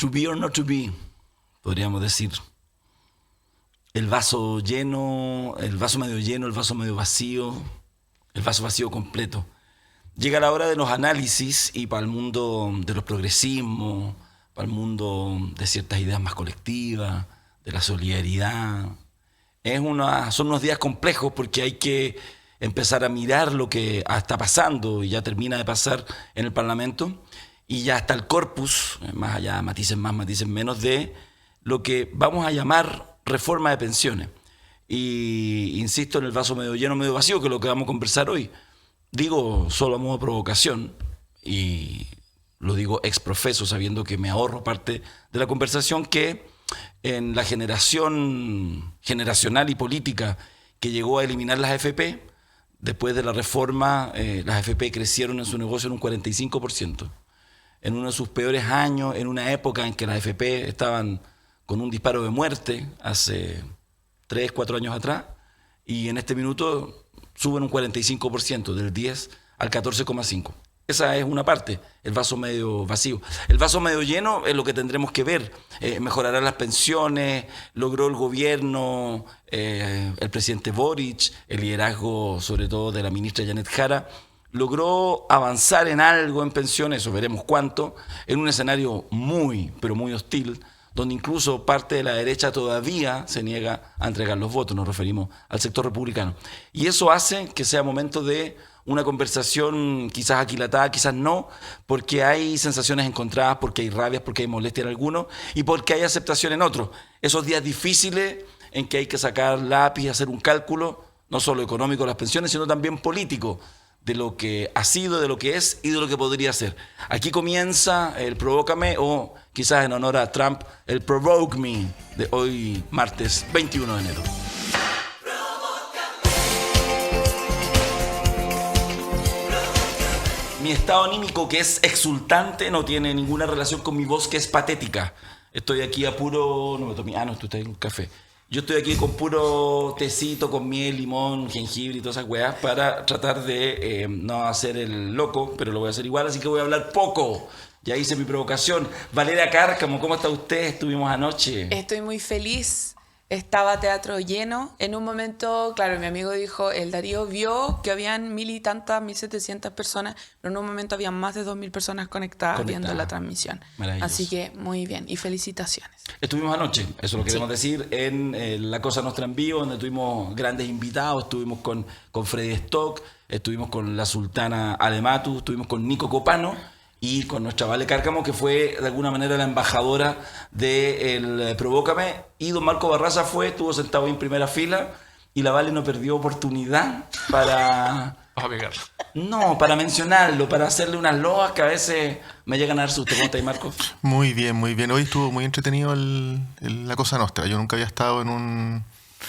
To be or not to be, podríamos decir. El vaso lleno, el vaso medio lleno, el vaso medio vacío, el vaso vacío completo. Llega la hora de los análisis y para el mundo de los progresismos, para el mundo de ciertas ideas más colectivas, de la solidaridad. Son unos días complejos porque hay que empezar a mirar lo que está pasando y ya termina de pasar en el Parlamento. Y ya está el corpus, más allá, matices más, matices menos, de lo que vamos a llamar reforma de pensiones. Y insisto en el vaso medio lleno, medio vacío, que es lo que vamos a conversar hoy. Digo solo a modo de provocación, y lo digo ex profeso, sabiendo que me ahorro parte de la conversación, que en la generación generacional y política que llegó a eliminar las AFP, después de la reforma, las AFP crecieron en su negocio en un 45%. En uno de sus peores años, en una época en que las AFP estaban con un disparo de muerte, hace 3, 4 años atrás, y en este minuto suben un 45%, del 10 al 14,5%. Esa es una parte, el vaso medio vacío. El vaso medio lleno es lo que tendremos que ver. Mejorarán las pensiones, logró el gobierno, el presidente Boric, el liderazgo sobre todo de la ministra Janet Jara, logró avanzar en algo en pensiones, eso veremos cuánto, en un escenario muy, pero muy hostil, donde incluso parte de la derecha todavía se niega a entregar los votos, nos referimos al sector republicano. Y eso hace que sea momento de una conversación quizás aquilatada, quizás no, porque hay sensaciones encontradas, porque hay rabias, porque hay molestia en algunos y porque hay aceptación en otros. Esos días difíciles en que hay que sacar lápiz, hacer un cálculo, no solo económico de las pensiones, sino también político, de lo que ha sido, de lo que es y de lo que podría ser. Aquí comienza el Provócame, o quizás en honor a Trump, el Provoke Me, de hoy martes 21 de enero. Mi estado anímico, que es exultante, no tiene ninguna relación con mi voz, que es patética. Estoy aquí a puro... No me tomé... no, tú estás en un café. Yo estoy aquí con puro tecito, con miel, limón, jengibre y todas esas weas para tratar de no hacer el loco, pero lo voy a hacer igual, así que voy a hablar poco. Ya hice mi provocación. Valeria Cárcamo, ¿cómo está usted? Estuvimos anoche. Estoy muy feliz. Estaba teatro lleno. En un momento, claro, mi amigo dijo, el Darío vio que habían 1.000 y tantas, 1.700 personas, pero en un momento había más de 2.000 personas conectadas viendo la transmisión. Así que muy bien y felicitaciones. Estuvimos anoche, eso lo queremos decir, en La Cosa Nostra en vivo, donde tuvimos grandes invitados. Estuvimos con Freddy Stock, estuvimos con la Sultana Alematu, estuvimos con Nico Copano y con nuestra Vale Cárcamo, que fue de alguna manera la embajadora del Provócame, y don Marco Barraza estuvo sentado en primera fila, y la Vale no perdió oportunidad para... No, para mencionarlo, para hacerle unas loas que a veces me llegan a dar susto. ¿Cómo está ahí, Marco? Muy bien, muy bien. Hoy estuvo muy entretenido La Cosa Nostra. Yo nunca había estado en un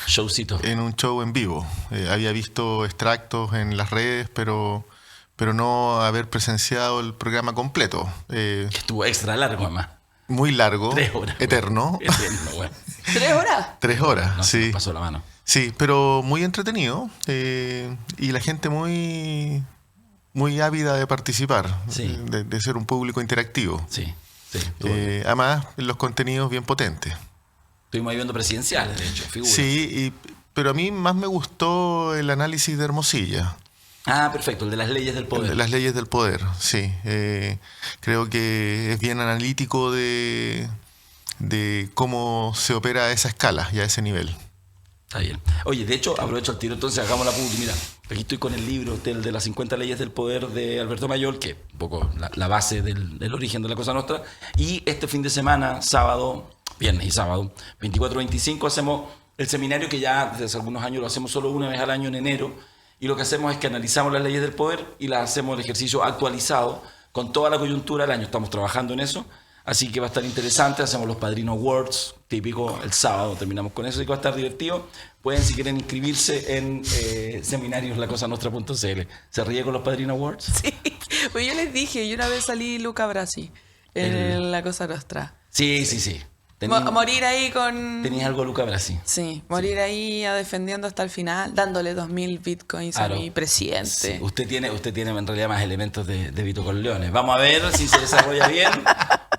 showcito, en un show en vivo. Había visto extractos en las redes, pero no haber presenciado el programa completo. Estuvo extra largo, además. Muy largo. 3 horas. Eterno. Eterno, bueno. ¿3 horas? 3 horas, no, sí. Pasó la mano. Sí, pero muy entretenido. Y la gente muy, muy ávida de participar, sí. de ser un público interactivo. Sí, sí. Además, los contenidos bien potentes. Estuvimos ahí viendo presidenciales, de hecho, figuras. Sí, pero a mí más me gustó el análisis de Hermosilla. Ah, perfecto, el de las leyes del poder. Las leyes del poder, sí. Creo que es bien analítico de cómo se opera a esa escala y a ese nivel. Está bien. Oye, de hecho, aprovecho el tiro, entonces hagamos la publicidad. Mira, aquí estoy con el libro de las 50 leyes del poder de Alberto Mayol, que es un poco la base del origen de La Cosa Nostra. Y este fin de semana, viernes y sábado, 24-25, hacemos el seminario que ya desde hace algunos años lo hacemos solo una vez al año en enero. Y lo que hacemos es que analizamos las leyes del poder y las hacemos el ejercicio actualizado con toda la coyuntura del año. Estamos trabajando en eso, así que va a estar interesante. Hacemos los Padrino Awards, típico, el sábado terminamos con eso, así que va a estar divertido. Pueden, si quieren, inscribirse en seminarios lacosanostra.cl. ¿Se ríe con los Padrino Awards? Sí, pues yo les dije, yo una vez salí Luca Brasi en La Cosa Nostra. Sí. Morir ahí con... ¿Tenías algo, Luca Brasi? Sí, morir ahí defendiendo hasta el final, dándole 2.000 bitcoins a mi presidente. Sí. Usted tiene en realidad más elementos de Vito Corleone. Vamos a ver si se desarrolla bien.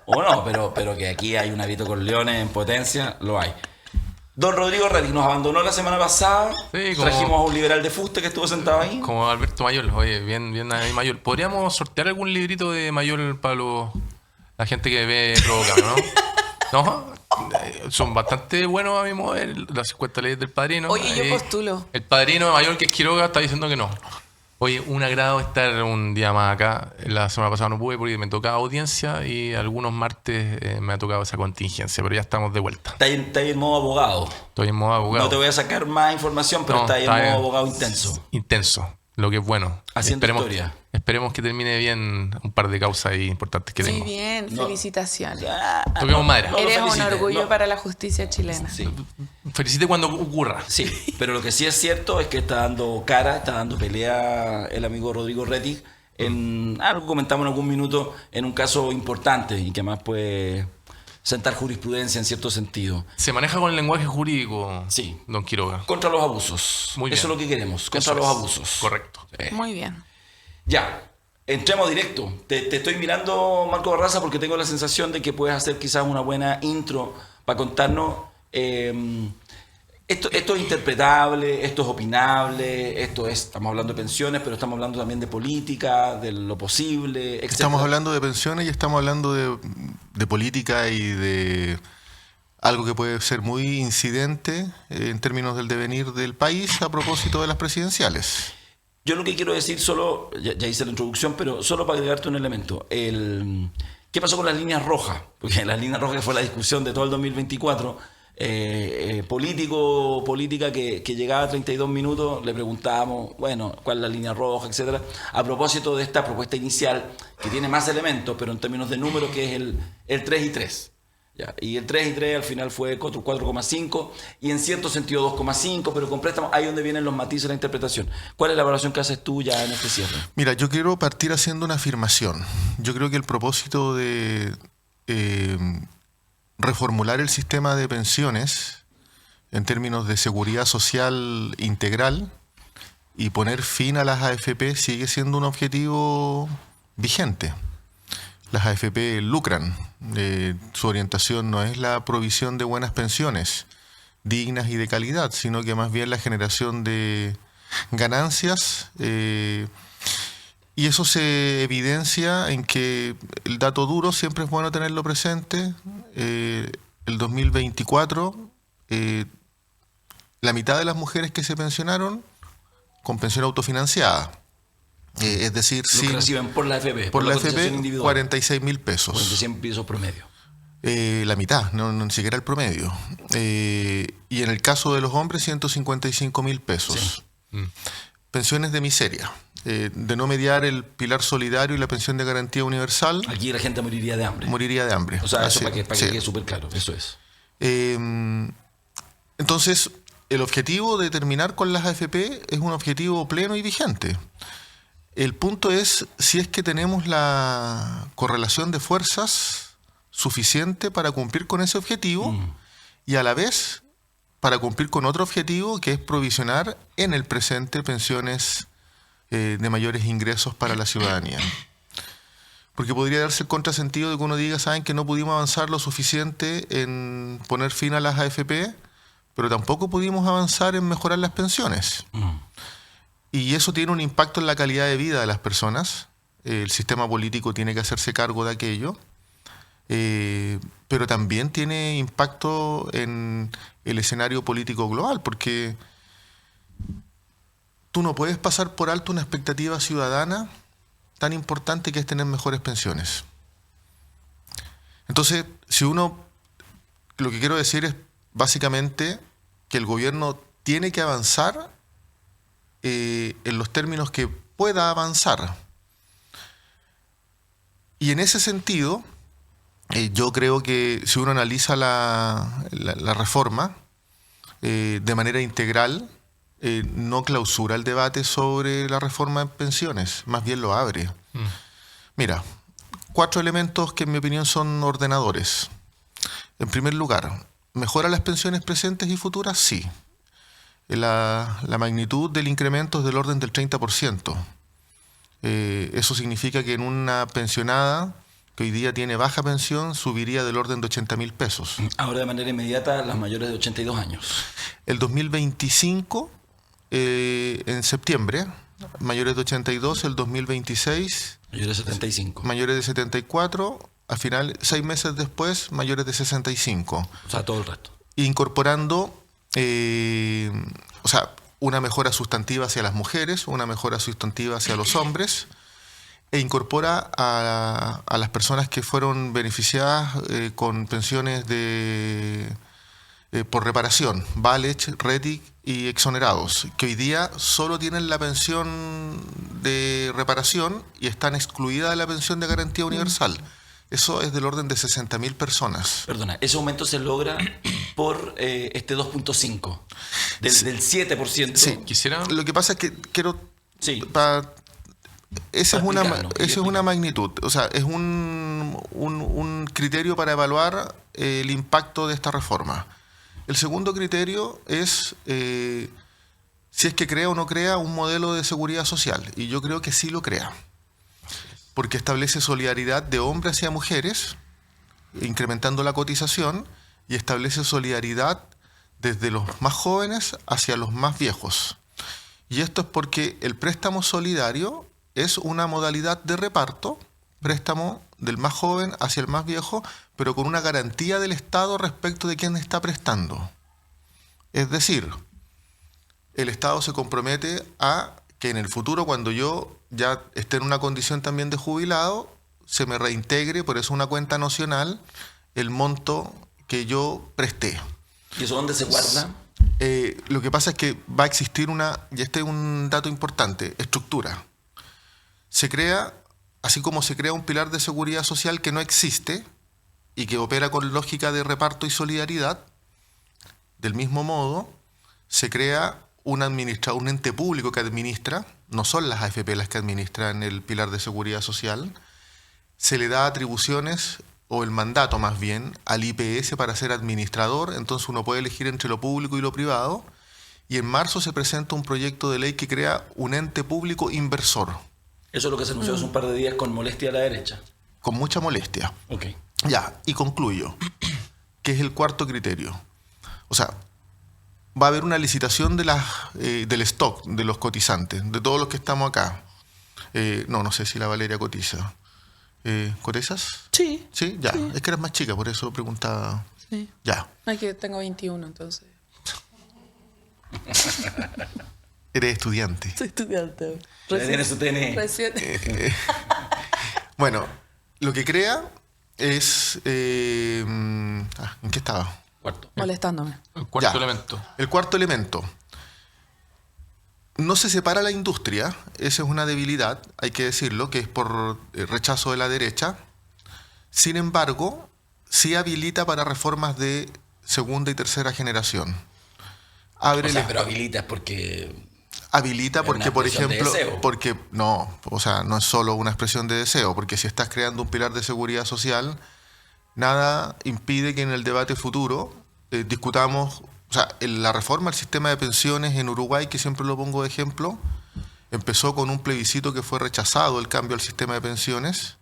O no, pero que aquí hay una Vito Corleone en potencia, lo hay. Don Rodrigo Rettig nos abandonó la semana pasada. Sí, Trajimos a un liberal de fuste que estuvo sentado ahí. Como Alberto Mayol, oye, bien ahí Mayol. ¿Podríamos sortear algún librito de Mayol para la gente que ve provocado, no? ¿No? Son bastante buenos a mi modo, las 50 leyes del Padrino. Oye, yo postulo. El Padrino de Mayol, que es Quiroga, está diciendo que no. Oye, un agrado estar un día más acá. La semana pasada no pude porque me tocaba audiencia y algunos martes me ha tocado esa contingencia, pero ya estamos de vuelta. Está ahí en modo abogado. Estoy en modo abogado. No te voy a sacar más información, pero No, está ahí en está modo bien. abogado intenso. Intenso, lo que es bueno. Haciendo historia. Esperemos que termine bien un par de causas ahí importantes que Muy tengo. bien, No. felicitaciones. Toquemos madera. No lo Eres un felicite, orgullo no. para la justicia chilena. Sí, Felicite cuando ocurra. sí, pero lo que sí es cierto es que está dando cara, está dando pelea el amigo Rodrigo Rettig en algo comentamos en algún minuto, en un caso importante y que además puede sentar jurisprudencia en cierto sentido. Se maneja con el lenguaje jurídico, Sí. don Quiroga. Contra los abusos. Muy bien. Eso es lo que queremos, contra Eso los es. abusos. Correcto. Muy bien. Ya, entremos directo. Te estoy mirando, Marco Barraza, porque tengo la sensación de que puedes hacer quizás una buena intro para contarnos. Esto es interpretable, esto es opinable, estamos hablando de pensiones, pero estamos hablando también de política, de lo posible, etc. Estamos hablando de pensiones y estamos hablando de política y de algo que puede ser muy incidente en términos del devenir del país a propósito de las presidenciales. Yo lo que quiero decir solo, ya hice la introducción, pero solo para agregarte un elemento. ¿Qué pasó con las líneas rojas? Porque las líneas rojas fue la discusión de todo el 2024. Política que llegaba a 32 minutos, le preguntábamos, bueno, ¿cuál es la línea roja, etcétera? A propósito de esta propuesta inicial, que tiene más elementos, pero en términos de número, que es el 3 y 3. Ya, y el 3 y 3 al final fue 4,5 y en cierto sentido 2,5, pero con préstamos ahí donde vienen los matices de la interpretación. ¿Cuál es la evaluación que haces tú ya en este cierre? Mira, yo quiero partir haciendo una afirmación. Yo creo que el propósito de reformular el sistema de pensiones en términos de seguridad social integral y poner fin a las AFP sigue siendo un objetivo vigente. Las AFP lucran. Su orientación no es la provisión de buenas pensiones dignas y de calidad, sino que más bien la generación de ganancias. Y eso se evidencia en que el dato duro siempre es bueno tenerlo presente. El 2024, la mitad de las mujeres que se pensionaron con pensión autofinanciada. Es decir, Lo que reciben por la AFP. por la cotización AFP, individual. 46.000 pesos. 46 pesos promedio. La mitad, no ni siquiera el promedio. Y en el caso de los hombres, 155.000 pesos. Sí. Pensiones de miseria. De no mediar el pilar solidario y la pensión de garantía universal, Aquí la gente moriría de hambre. moriría de hambre. O sea, eso Así, para que sí. quede súper claro. Eso es. Entonces, el objetivo de terminar con las AFP es un objetivo pleno y vigente. El punto es si es que tenemos la correlación de fuerzas suficiente para cumplir con ese objetivo y a la vez para cumplir con otro objetivo que es provisionar en el presente pensiones de mayores ingresos para la ciudadanía. Porque podría darse el contrasentido de que uno diga, saben que no pudimos avanzar lo suficiente en poner fin a las AFP, pero tampoco pudimos avanzar en mejorar las pensiones. Y eso tiene un impacto en la calidad de vida de las personas. El sistema político tiene que hacerse cargo de aquello. Pero también tiene impacto en el escenario político global, porque tú no puedes pasar por alto una expectativa ciudadana tan importante que es tener mejores pensiones. Entonces, lo que quiero decir es básicamente que el gobierno tiene que avanzar en los términos que pueda avanzar. Y en ese sentido, yo creo que si uno analiza la reforma de manera integral, no clausura el debate sobre la reforma de pensiones, más bien lo abre. Mira, 4 elementos que en mi opinión son ordenadores. En primer lugar, ¿mejora las pensiones presentes y futuras? Sí. La magnitud del incremento es del orden del 30%. Eso significa que en una pensionada que hoy día tiene baja pensión, subiría del orden de 80.000 pesos. Ahora de manera inmediata las mayores de 82 años. El 2025, en septiembre, mayores de 82, el 2026, Mayores de 75. mayores de 74, al final, 6 meses después, mayores de 65. O sea, todo el resto. Incorporando, o sea, una mejora sustantiva hacia las mujeres, una mejora sustantiva hacia los hombres, e incorpora a las personas que fueron beneficiadas con pensiones por reparación, Valech, Rettig y exonerados, que hoy día solo tienen la pensión de reparación y están excluidas de la pensión de garantía universal. Eso es del orden de 60.000 personas. Perdona, ese aumento se logra por este 2.5, del 7%. Sí, Quisiera... Lo que pasa es que quiero... Sí. Esa es explicarlo, una magnitud, o sea, es un criterio para evaluar el impacto de esta reforma. El segundo criterio es si es que crea o no crea un modelo de seguridad social, y yo creo que sí lo crea, porque establece solidaridad de hombres hacia mujeres, incrementando la cotización, y establece solidaridad desde los más jóvenes hacia los más viejos. Y esto es porque el préstamo solidario es una modalidad de reparto, préstamo del más joven hacia el más viejo, pero con una garantía del Estado respecto de quién está prestando. Es decir, el Estado se compromete a que en el futuro, cuando yo ya esté en una condición también de jubilado, se me reintegre, por eso una cuenta nocional, el monto que yo presté. ¿Y eso dónde se guarda? Lo que pasa es que va a existir y este es un dato importante, estructura. Se crea, así como se crea un pilar de seguridad social que no existe y que opera con lógica de reparto y solidaridad, del mismo modo se crea un ente público que administra, no son las AFP las que administran el pilar de seguridad social, se le da atribuciones o el mandato más bien al IPS para ser administrador, entonces uno puede elegir entre lo público y lo privado, y en marzo se presenta un proyecto de ley que crea un ente público inversor. Eso es lo que se anunció hace un par de días con molestia a la derecha. Con mucha molestia. Ok. Ya, y concluyo, que es el cuarto criterio. O sea, va a haber una licitación del stock de los cotizantes, de todos los que estamos acá. No sé si la Valeria cotiza. ¿Cotizas? Sí. Sí, ya. Sí. Es que eres más chica, por eso preguntaba. Sí. Ya. No, es que tengo 21, entonces. Eres estudiante. Soy estudiante. Ya tiene su TNE. Recién. Bueno, lo que crea es... ¿en qué estaba? Cuarto. Molestándome. El cuarto Ya. elemento. El cuarto elemento. No se separa la industria, esa es una debilidad, hay que decirlo, que es por rechazo de la derecha. Sin embargo, sí habilita para reformas de segunda y tercera generación. Abre Pero habilitas porque... Habilita Es porque, una por expresión de ejemplo, deseo. no es solo una expresión de deseo, porque si estás creando un pilar de seguridad social, nada impide que en el debate futuro discutamos, o sea, la reforma al sistema de pensiones en Uruguay, que siempre lo pongo de ejemplo, empezó con un plebiscito que fue rechazado el cambio al sistema de pensiones,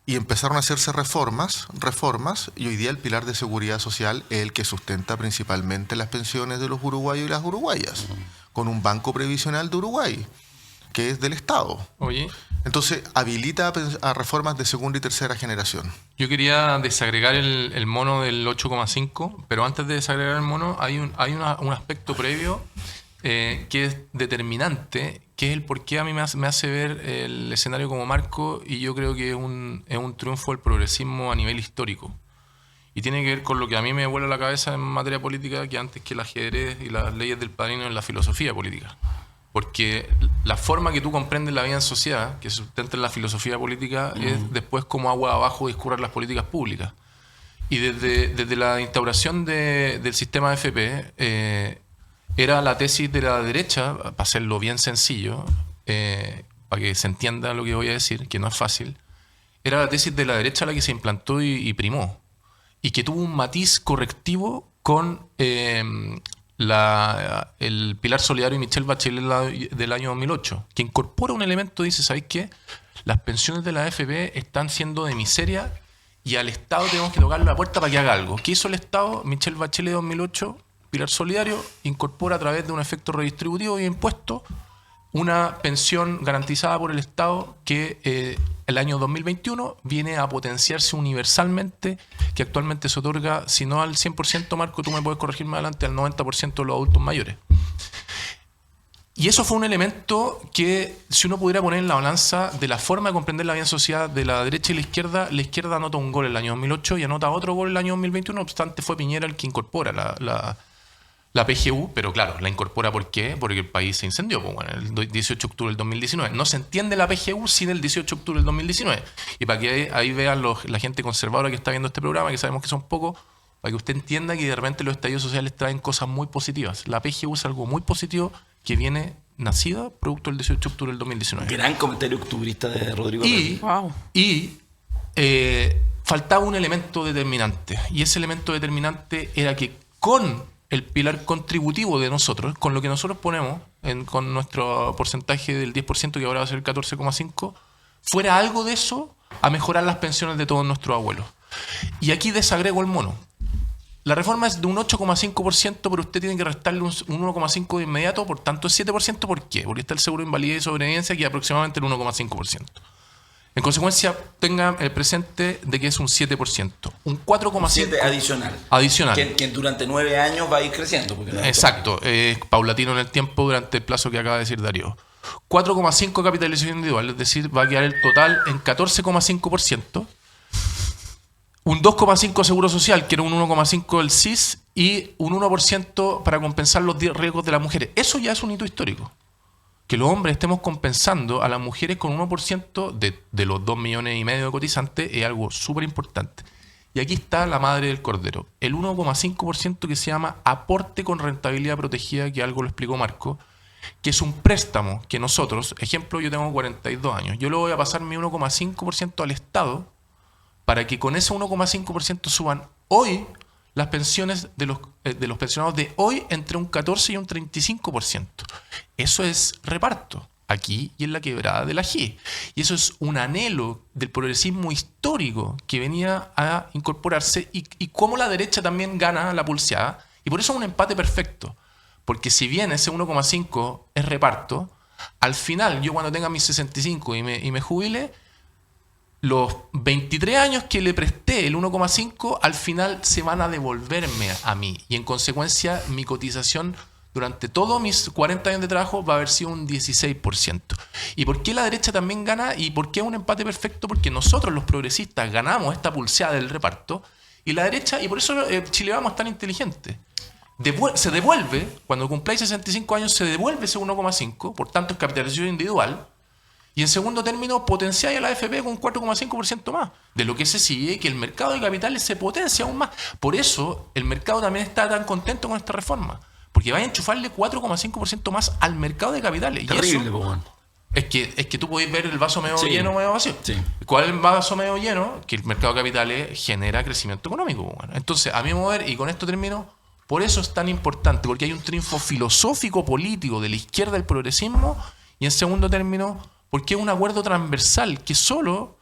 y empezaron a hacerse reformas, y hoy día el pilar de seguridad social es el que sustenta principalmente las pensiones de los uruguayos y las uruguayas, con un banco previsional de Uruguay, que es del Estado. Oye, Entonces, habilita a reformas de segunda y tercera generación. yo quería desagregar el mono del 8,5, pero antes de desagregar el mono hay un aspecto previo que es determinante, que es el por qué a mí me hace ver el escenario como marco, y yo creo que es un triunfo del progresismo a nivel histórico. Y tiene que ver con lo que a mí me vuela la cabeza en materia política, que antes que el ajedrez y las leyes del padrino en la filosofía política. Porque la forma que tú comprendes la vida en sociedad, que se sustenta en la filosofía política, es después como agua abajo discurren las políticas públicas. Y desde la instauración del sistema AFP, era la tesis de la derecha, para hacerlo bien sencillo, para que se entienda lo que voy a decir, que no es fácil, era la tesis de la derecha la que se implantó y primó, y que tuvo un matiz correctivo con el Pilar Solidario y Michelle Bachelet del año 2008, que incorpora un elemento, dice, ¿sabéis qué? las pensiones de la AFP están siendo de miseria y al Estado tenemos que tocarle la puerta para que haga algo. ¿Qué hizo el Estado? Michelle Bachelet 2008, Pilar Solidario, incorpora a través de un efecto redistributivo y impuesto una pensión garantizada por el Estado que el año 2021 viene a potenciarse universalmente, que actualmente se otorga, si no al 100%, Marco, tú me puedes corregir más adelante, al 90% de los adultos mayores. Y eso fue un elemento que, si uno pudiera poner en la balanza de la forma de comprender la vida en sociedad de la derecha y la izquierda anota un gol en el año 2008 y anota otro gol en el año 2021, no obstante fue Piñera el que incorpora la PGU, pero claro, la incorpora ¿por qué? Porque el país se incendió, pues bueno, el 18 de octubre del 2019. No se entiende la PGU sin el 18 de octubre del 2019. Y para que ahí vean la gente conservadora que está viendo este programa, que sabemos que son pocos, para que usted entienda que de repente los estallidos sociales traen cosas muy positivas. La PGU es algo muy positivo que viene nacida producto del 18 de octubre del 2019. Gran comentario octubrista de Rodrigo. Y faltaba un elemento determinante. Y ese elemento determinante era que con el pilar contributivo de nosotros, con lo que nosotros ponemos, con nuestro porcentaje del 10%, que ahora va a ser el 14,5%, fuera algo de eso a mejorar las pensiones de todos nuestros abuelos. Y aquí desagrego el mono. La reforma es de un 8,5%, pero usted tiene que restarle un 1,5% de inmediato, por tanto es 7%. ¿Por qué? Porque está el seguro de invalidez y sobrevivencia, que es aproximadamente el 1,5%. En consecuencia, tenga el presente de que es un 7%. Un 4,5%. 7 adicional. Adicional. Que durante 9 años va a ir creciendo. Exacto. Paulatino en el tiempo durante el plazo que acaba de decir Darío. 4,5% capitalización individual, es decir, va a quedar el total en 14,5%. Un 2,5% seguro social, que era un 1,5% del CIS, y un 1% para compensar los riesgos de las mujeres. Eso ya es un hito histórico. Que los hombres estemos compensando a las mujeres con 1% de los 2,5 millones de cotizantes es algo súper importante. Y aquí está la madre del cordero. El 1,5% que se llama aporte con rentabilidad protegida, que algo lo explicó Marco, que es un préstamo que nosotros, ejemplo, yo tengo 42 años, yo le voy a pasar mi 1,5% al Estado para que con ese 1,5% suban hoy las pensiones de los pensionados de hoy entre un 14 y un 35%. Eso es reparto, aquí y en la quebrada de la G. Y eso es un anhelo del progresismo histórico que venía a incorporarse y cómo la derecha también gana la pulseada. Y por eso es un empate perfecto. Porque si bien ese 1,5 es reparto, al final yo cuando tenga mis 65 y me jubile, los 23 años que le presté el 1,5 al final se van a devolverme a mí. Y en consecuencia mi cotización durante todos mis 40 años de trabajo va a haber sido un 16%. ¿Y por qué la derecha también gana? ¿Y por qué es un empate perfecto? Porque nosotros los progresistas ganamos esta pulseada del reparto y la derecha, y por eso Chile Vamos es tan inteligente. Se devuelve, cuando cumpláis 65 años, se devuelve ese 1,5, por tanto es capitalización individual. Y en segundo término, potenciáis a la AFP con un 4,5% más. De lo que se sigue que el mercado de capitales se potencia aún más. Por eso el mercado también está tan contento con esta reforma. Porque va a enchufarle 4,5% más al mercado de capitales. Terrible, y eso, es que tú podés ver el vaso medio lleno o medio vacío. Sí. ¿Cuál es el vaso medio lleno? Que el mercado de capitales genera crecimiento económico. Entonces, a mi mover, y con esto termino, por eso es tan importante. Porque hay un triunfo filosófico, político de la izquierda del progresismo. Y en segundo término, porque es un acuerdo transversal que solo,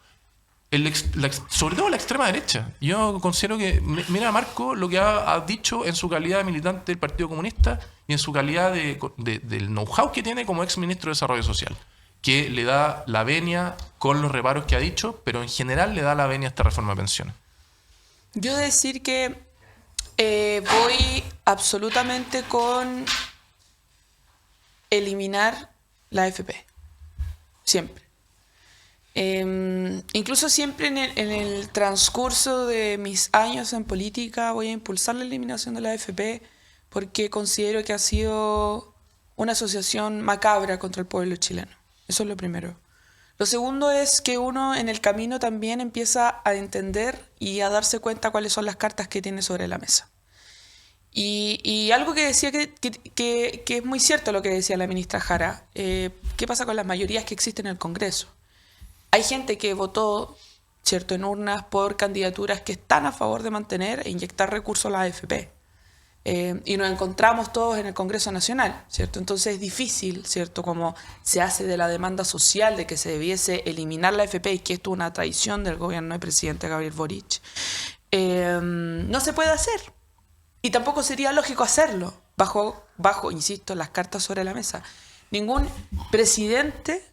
sobre todo la extrema derecha. Yo considero que, mira Marco, lo que ha dicho en su calidad de militante del Partido Comunista y en su calidad del know-how que tiene como ex ministro de Desarrollo Social, que le da la venia con los reparos que ha dicho, pero en general le da la venia a esta reforma de pensiones. Yo decir que voy absolutamente con eliminar la AFP. Siempre. Incluso siempre en el transcurso de mis años en política voy a impulsar la eliminación de la AFP porque considero que ha sido una asociación macabra contra el pueblo chileno. Eso es lo primero. Lo segundo es que uno en el camino también empieza a entender y a darse cuenta cuáles son las cartas que tiene sobre la mesa. Y algo que decía que es muy cierto lo que decía la ministra Jara. ¿Qué pasa con las mayorías que existen en el Congreso? Hay gente que votó, ¿cierto?, en urnas por candidaturas que están a favor de mantener e inyectar recursos a la AFP. y nos encontramos todos en el Congreso Nacional, ¿cierto? Entonces es difícil, ¿cierto? Como se hace de la demanda social de que se debiese eliminar la AFP y que esto es una traición del gobierno del presidente Gabriel Boric, no se puede hacer. Y tampoco sería lógico hacerlo bajo, insisto, las cartas sobre la mesa. Ningún presidente,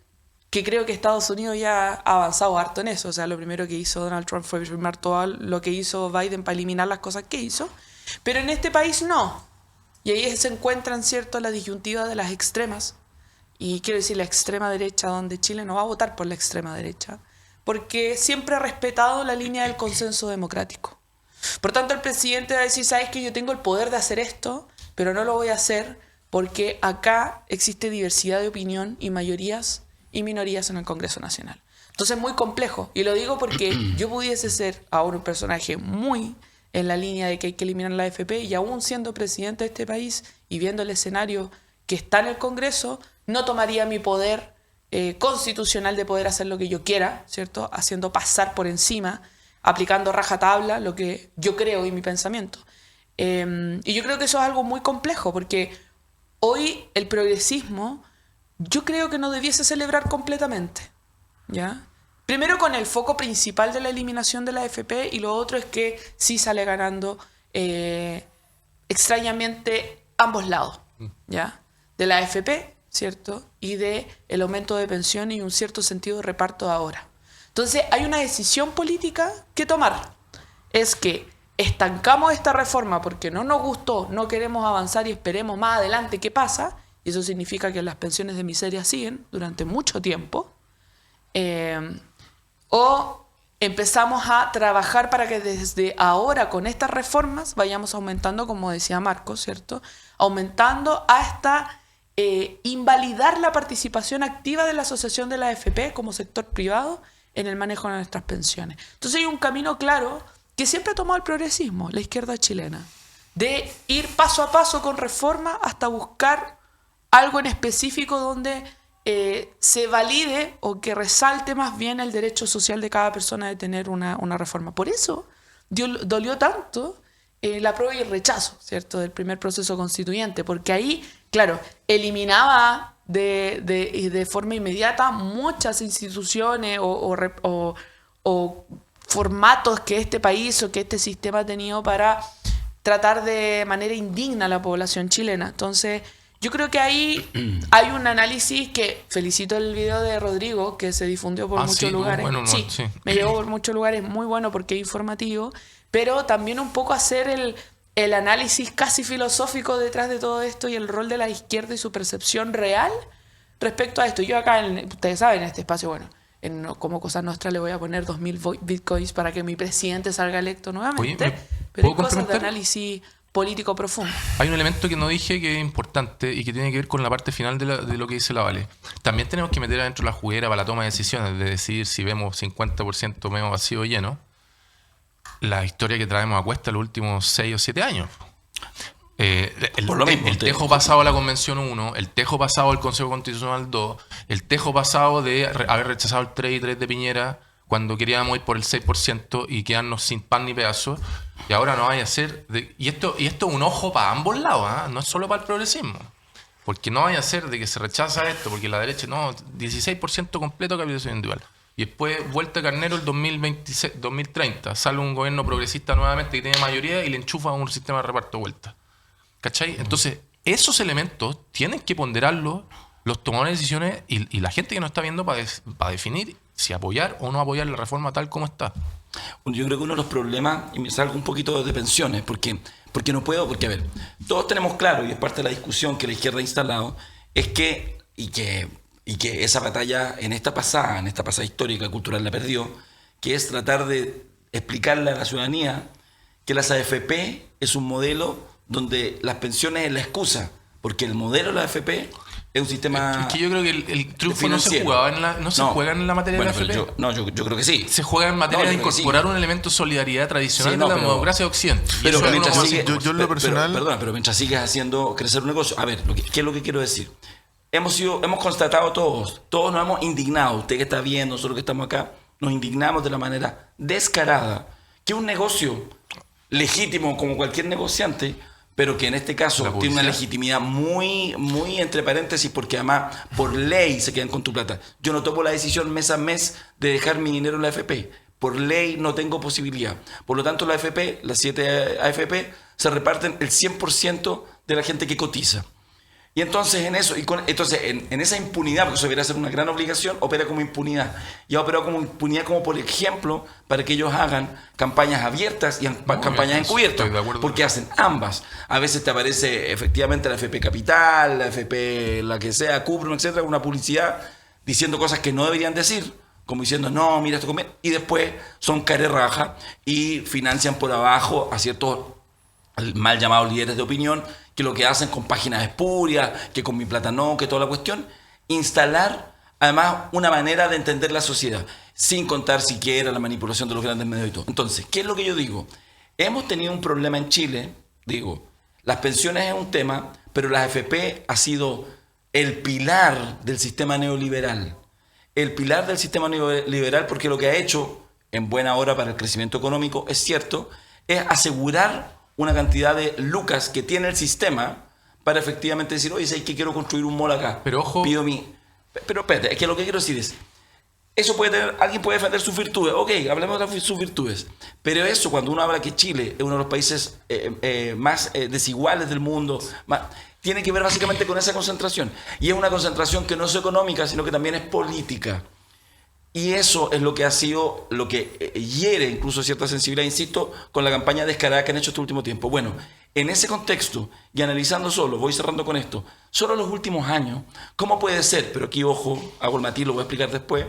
que creo que Estados Unidos ya ha avanzado harto en eso, o sea, lo primero que hizo Donald Trump fue firmar todo lo que hizo Biden para eliminar las cosas que hizo, pero en este país no. Y ahí se encuentran, ¿cierto?, la disyuntiva de las extremas. Y quiero decir la extrema derecha, donde Chile no va a votar por la extrema derecha, porque siempre ha respetado la línea del consenso democrático. Por tanto, el presidente va a decir, ¿sabes qué? Yo tengo el poder de hacer esto, pero no lo voy a hacer porque acá existe diversidad de opinión y mayorías y minorías en el Congreso Nacional. Entonces es muy complejo. Y lo digo porque yo pudiese ser ahora un personaje muy en la línea de que hay que eliminar la AFP, y aún siendo presidente de este país y viendo el escenario que está en el Congreso, no tomaría mi poder constitucional de poder hacer lo que yo quiera, ¿cierto? Haciendo pasar por encima, aplicando rajatabla lo que yo creo y mi pensamiento. Y yo creo que eso es algo muy complejo, porque hoy el progresismo yo creo que no debiese celebrar completamente, ¿ya? Primero con el foco principal de la eliminación de la AFP, y lo otro es que sí sale ganando extrañamente ambos lados, ¿ya? De la AFP, ¿cierto? Y de el aumento de pensión y un cierto sentido de reparto ahora. Entonces hay una decisión política que tomar. Es que estancamos esta reforma porque no nos gustó, no queremos avanzar y esperemos más adelante qué pasa, y eso significa que las pensiones de miseria siguen durante mucho tiempo, o empezamos a trabajar para que desde ahora con estas reformas vayamos aumentando, como decía Marcos, ¿cierto? Aumentando hasta invalidar la participación activa de la asociación de la AFP como sector privado en el manejo de nuestras pensiones. Entonces hay un camino claro que siempre ha tomado el progresismo, la izquierda chilena, de ir paso a paso con reforma hasta buscar algo en específico donde se valide o que resalte más bien el derecho social de cada persona de tener una reforma. Por eso dolió tanto la apruebo y el rechazo, ¿cierto?, del primer proceso constituyente, porque ahí, claro, eliminaba de forma inmediata muchas instituciones o formatos que este país o que este sistema ha tenido para tratar de manera indigna a la población chilena. Entonces, yo creo que ahí hay un análisis que felicito el video de Rodrigo, que se difundió por muchos lugares. Bueno, sí, me llegó por muchos lugares, muy bueno porque es informativo, pero también un poco hacer el análisis casi filosófico detrás de todo esto y el rol de la izquierda y su percepción real respecto a esto. Yo acá, ustedes saben, en este espacio, bueno, como Cosa Nostra le voy a poner 2.000 bitcoins para que mi presidente salga electo nuevamente. Oye, pero hay cosas de análisis político profundo. Hay un elemento que no dije que es importante y que tiene que ver con la parte final de lo que dice la Vale. También tenemos que meter adentro la juguera para la toma de decisiones, de decidir si vemos 50% medio vacío o lleno, la historia que traemos a cuesta los últimos 6 o 7 años. El tejo pasado a la Convención 1, el tejo pasado al Consejo Constitucional 2, el tejo pasado de haber rechazado el 3 y 3 de Piñera cuando queríamos ir por el 6% y quedarnos sin pan ni pedazos. Y ahora no vaya a ser... Y esto es un ojo para ambos lados, ¿eh? No es solo para el progresismo. Porque no vaya a ser de que se rechaza esto, porque la derecha, no, 16% completo de capitalización individual. Y después, vuelta a Carnero el 2030. Sale un gobierno progresista nuevamente que tiene mayoría y le enchufa un sistema de reparto de vuelta. ¿Cachai? Entonces, esos elementos tienen que ponderarlos los tomadores de decisiones y la gente que nos está viendo para definir si apoyar o no apoyar la reforma tal como está. Yo creo que uno de los problemas, y me salgo un poquito de pensiones, porque no puedo, porque a ver, todos tenemos claro, y es parte de la discusión que la izquierda ha instalado, es que esa batalla en esta pasada histórica, cultural, la perdió, que es tratar de explicarle a la ciudadanía que las AFP es un modelo donde las pensiones es la excusa, porque el modelo de la AFP es un sistema. Es que yo creo que el triunfo no se jugaba juega en la materia de la AFP. Yo creo que sí. Se juega en materia de incorporar un elemento de solidaridad tradicional de la democracia de Occidente. Pero mientras yo en lo personal. Pero mientras sigues haciendo crecer un negocio. A ver, ¿qué es lo que quiero decir? Hemos constatado todos nos hemos indignado. Usted que está viendo, nosotros que estamos acá, nos indignamos de la manera descarada que un negocio legítimo como cualquier negociante pero que en este caso tiene una legitimidad muy, muy entre paréntesis, porque además por ley se quedan con tu plata. Yo no tomo la decisión mes a mes de dejar mi dinero en la AFP. Por ley no tengo posibilidad. Por lo tanto, la AFP, las 7 AFP, se reparten el 100% de la gente que cotiza. Y entonces en eso, en esa impunidad, porque eso debería ser una gran obligación, opera como impunidad. Y ha operado como impunidad como, por ejemplo, para que ellos hagan campañas abiertas y campañas encubiertas. Porque hacen ambas. A veces te aparece efectivamente la AFP Capital, la AFP, la que sea, Cuprum, etcétera, una publicidad diciendo cosas que no deberían decir, como diciendo, no, mira, esto conviene. Y después son carerraja y financian por abajo a ciertos mal llamados líderes de opinión, que lo que hacen con páginas espurias, que con mi plata no, que toda la cuestión, instalar además una manera de entender la sociedad, sin contar siquiera la manipulación de los grandes medios y todo. Entonces, ¿qué es lo que yo digo? Hemos tenido un problema en Chile, digo, las pensiones es un tema, pero la AFP ha sido el pilar del sistema neoliberal. El pilar del sistema neoliberal, porque lo que ha hecho, en buena hora para el crecimiento económico, es cierto, es asegurar una cantidad de lucas que tiene el sistema para efectivamente decir, oye, ¿sabes que quiero construir un mall acá? Pero ojo. Pero espérate, es que lo que quiero decir es, eso puede tener, alguien puede defender sus virtudes, ok, hablemos de sus virtudes, pero eso cuando uno habla que Chile es uno de los países más desiguales del mundo, tiene que ver básicamente con esa concentración. Y es una concentración que no es económica, sino que también es política. Y eso es lo que ha sido, lo que hiere incluso cierta sensibilidad, insisto, con la campaña descarada que han hecho este último tiempo. Bueno, en ese contexto, y analizando solo, voy cerrando con esto, solo los últimos años, ¿cómo puede ser? Pero aquí, ojo, hago el matiz, lo voy a explicar después.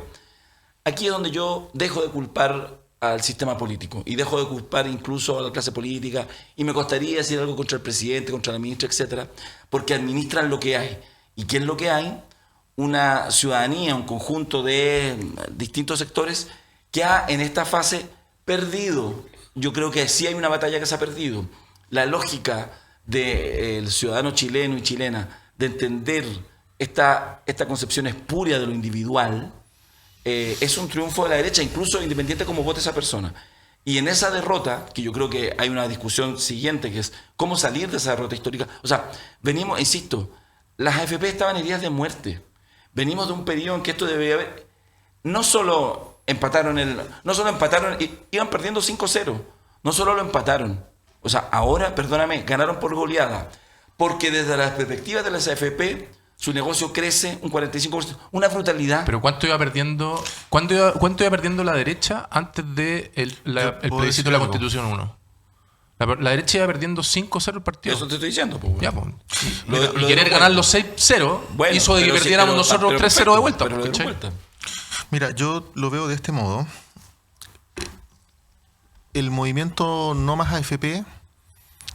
Aquí es donde yo dejo de culpar al sistema político y dejo de culpar incluso a la clase política, y me costaría decir algo contra el presidente, contra la ministra, etcétera, porque administran lo que hay. ¿Y qué es lo que hay? Una ciudadanía, un conjunto de distintos sectores que ha en esta fase perdido. Yo creo que sí hay una batalla que se ha perdido. La lógica del ciudadano chileno y chilena de entender esta concepción espuria de lo individual es un triunfo de la derecha, incluso independiente como vote esa persona. Y en esa derrota, que yo creo que hay una discusión siguiente, que es cómo salir de esa derrota histórica. O sea, venimos, insisto, las AFP estaban heridas de muerte. Venimos de un periodo en que esto debía haber... No solo empataron, iban perdiendo 5-0. No solo lo empataron. O sea, ahora, perdóname, ganaron por goleada. Porque desde la perspectiva de las AFP, su negocio crece un 45%. Una brutalidad. Pero ¿cuánto iba perdiendo? ¿Cuánto iba perdiendo la derecha antes de el plebiscito de la Constitución 1? La derecha iba perdiendo 5-0 el partido. Eso te estoy diciendo. Pues, ya, pues. Y querer ganar los 6-0 hizo de que perdiéramos nosotros 3-0 de vuelta. Pero mira, yo lo veo de este modo. El movimiento No Más AFP,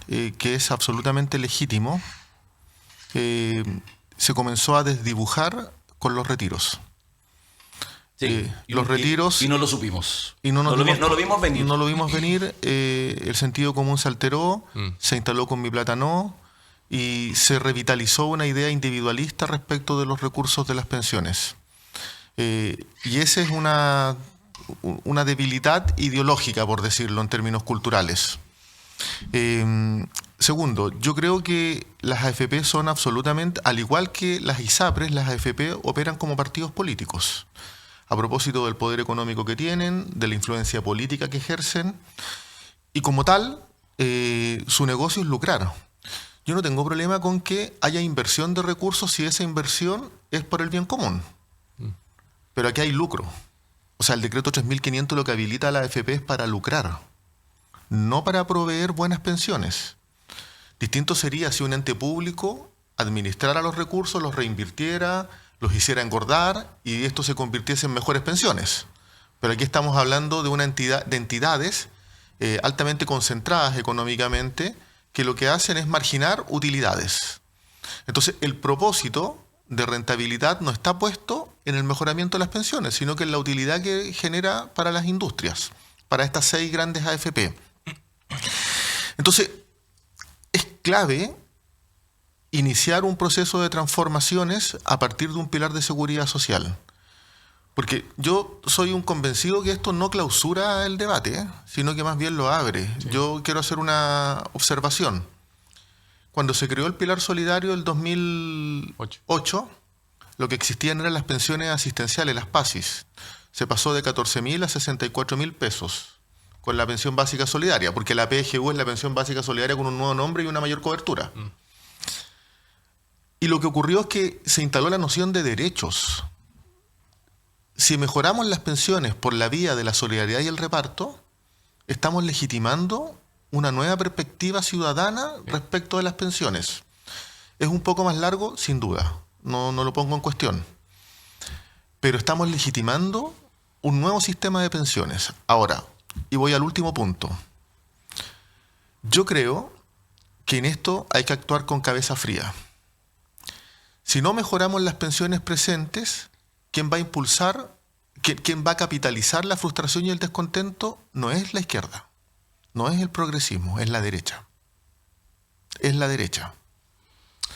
que es absolutamente legítimo, se comenzó a desdibujar con los retiros. Sí, los retiros... Y no lo supimos. Y no lo vimos venir. No lo vimos venir. El sentido común se alteró, se instaló con Mi Plata No, y se revitalizó una idea individualista respecto de los recursos de las pensiones. Y esa es una debilidad ideológica, por decirlo en términos culturales. Segundo, yo creo que las AFP son absolutamente, al igual que las ISAPRES, las AFP operan como partidos políticos. A propósito del poder económico que tienen, de la influencia política que ejercen, y como tal, su negocio es lucrar. Yo no tengo problema con que haya inversión de recursos si esa inversión es por el bien común. Pero aquí hay lucro. O sea, el decreto 3.500 lo que habilita a la AFP es para lucrar, no para proveer buenas pensiones. Distinto sería si un ente público administrara los recursos, los reinvirtiera, los hiciera engordar y esto se convirtiese en mejores pensiones. Pero aquí estamos hablando de una entidad, de entidades altamente concentradas económicamente, que lo que hacen es marginar utilidades. Entonces, el propósito de rentabilidad no está puesto en el mejoramiento de las pensiones, sino que en la utilidad que genera para las industrias, para estas 6 grandes AFP. Entonces, es clave iniciar un proceso de transformaciones a partir de un pilar de seguridad social. Porque yo soy un convencido que esto no clausura el debate, sino que más bien lo abre. Sí. Yo quiero hacer una observación. cuando se creó el Pilar Solidario el 2008, lo que existían eran las pensiones asistenciales, las PASIS. Se pasó de 14.000 a 64.000 pesos con la pensión básica solidaria, porque la PGU es la pensión básica solidaria con un nuevo nombre y una mayor cobertura. Y lo que ocurrió es que se instaló la noción de derechos. Si mejoramos las pensiones por la vía de la solidaridad y el reparto, estamos legitimando una nueva perspectiva ciudadana respecto de las pensiones. Es un poco más largo, sin duda, no lo pongo en cuestión. Pero estamos legitimando un nuevo sistema de pensiones. Ahora, y voy al último punto. Yo creo que en esto hay que actuar con cabeza fría. Si no mejoramos las pensiones presentes, ¿quién va a impulsar, quién va a capitalizar la frustración y el descontento? No es la izquierda, no es el progresismo, es la derecha. Es la derecha.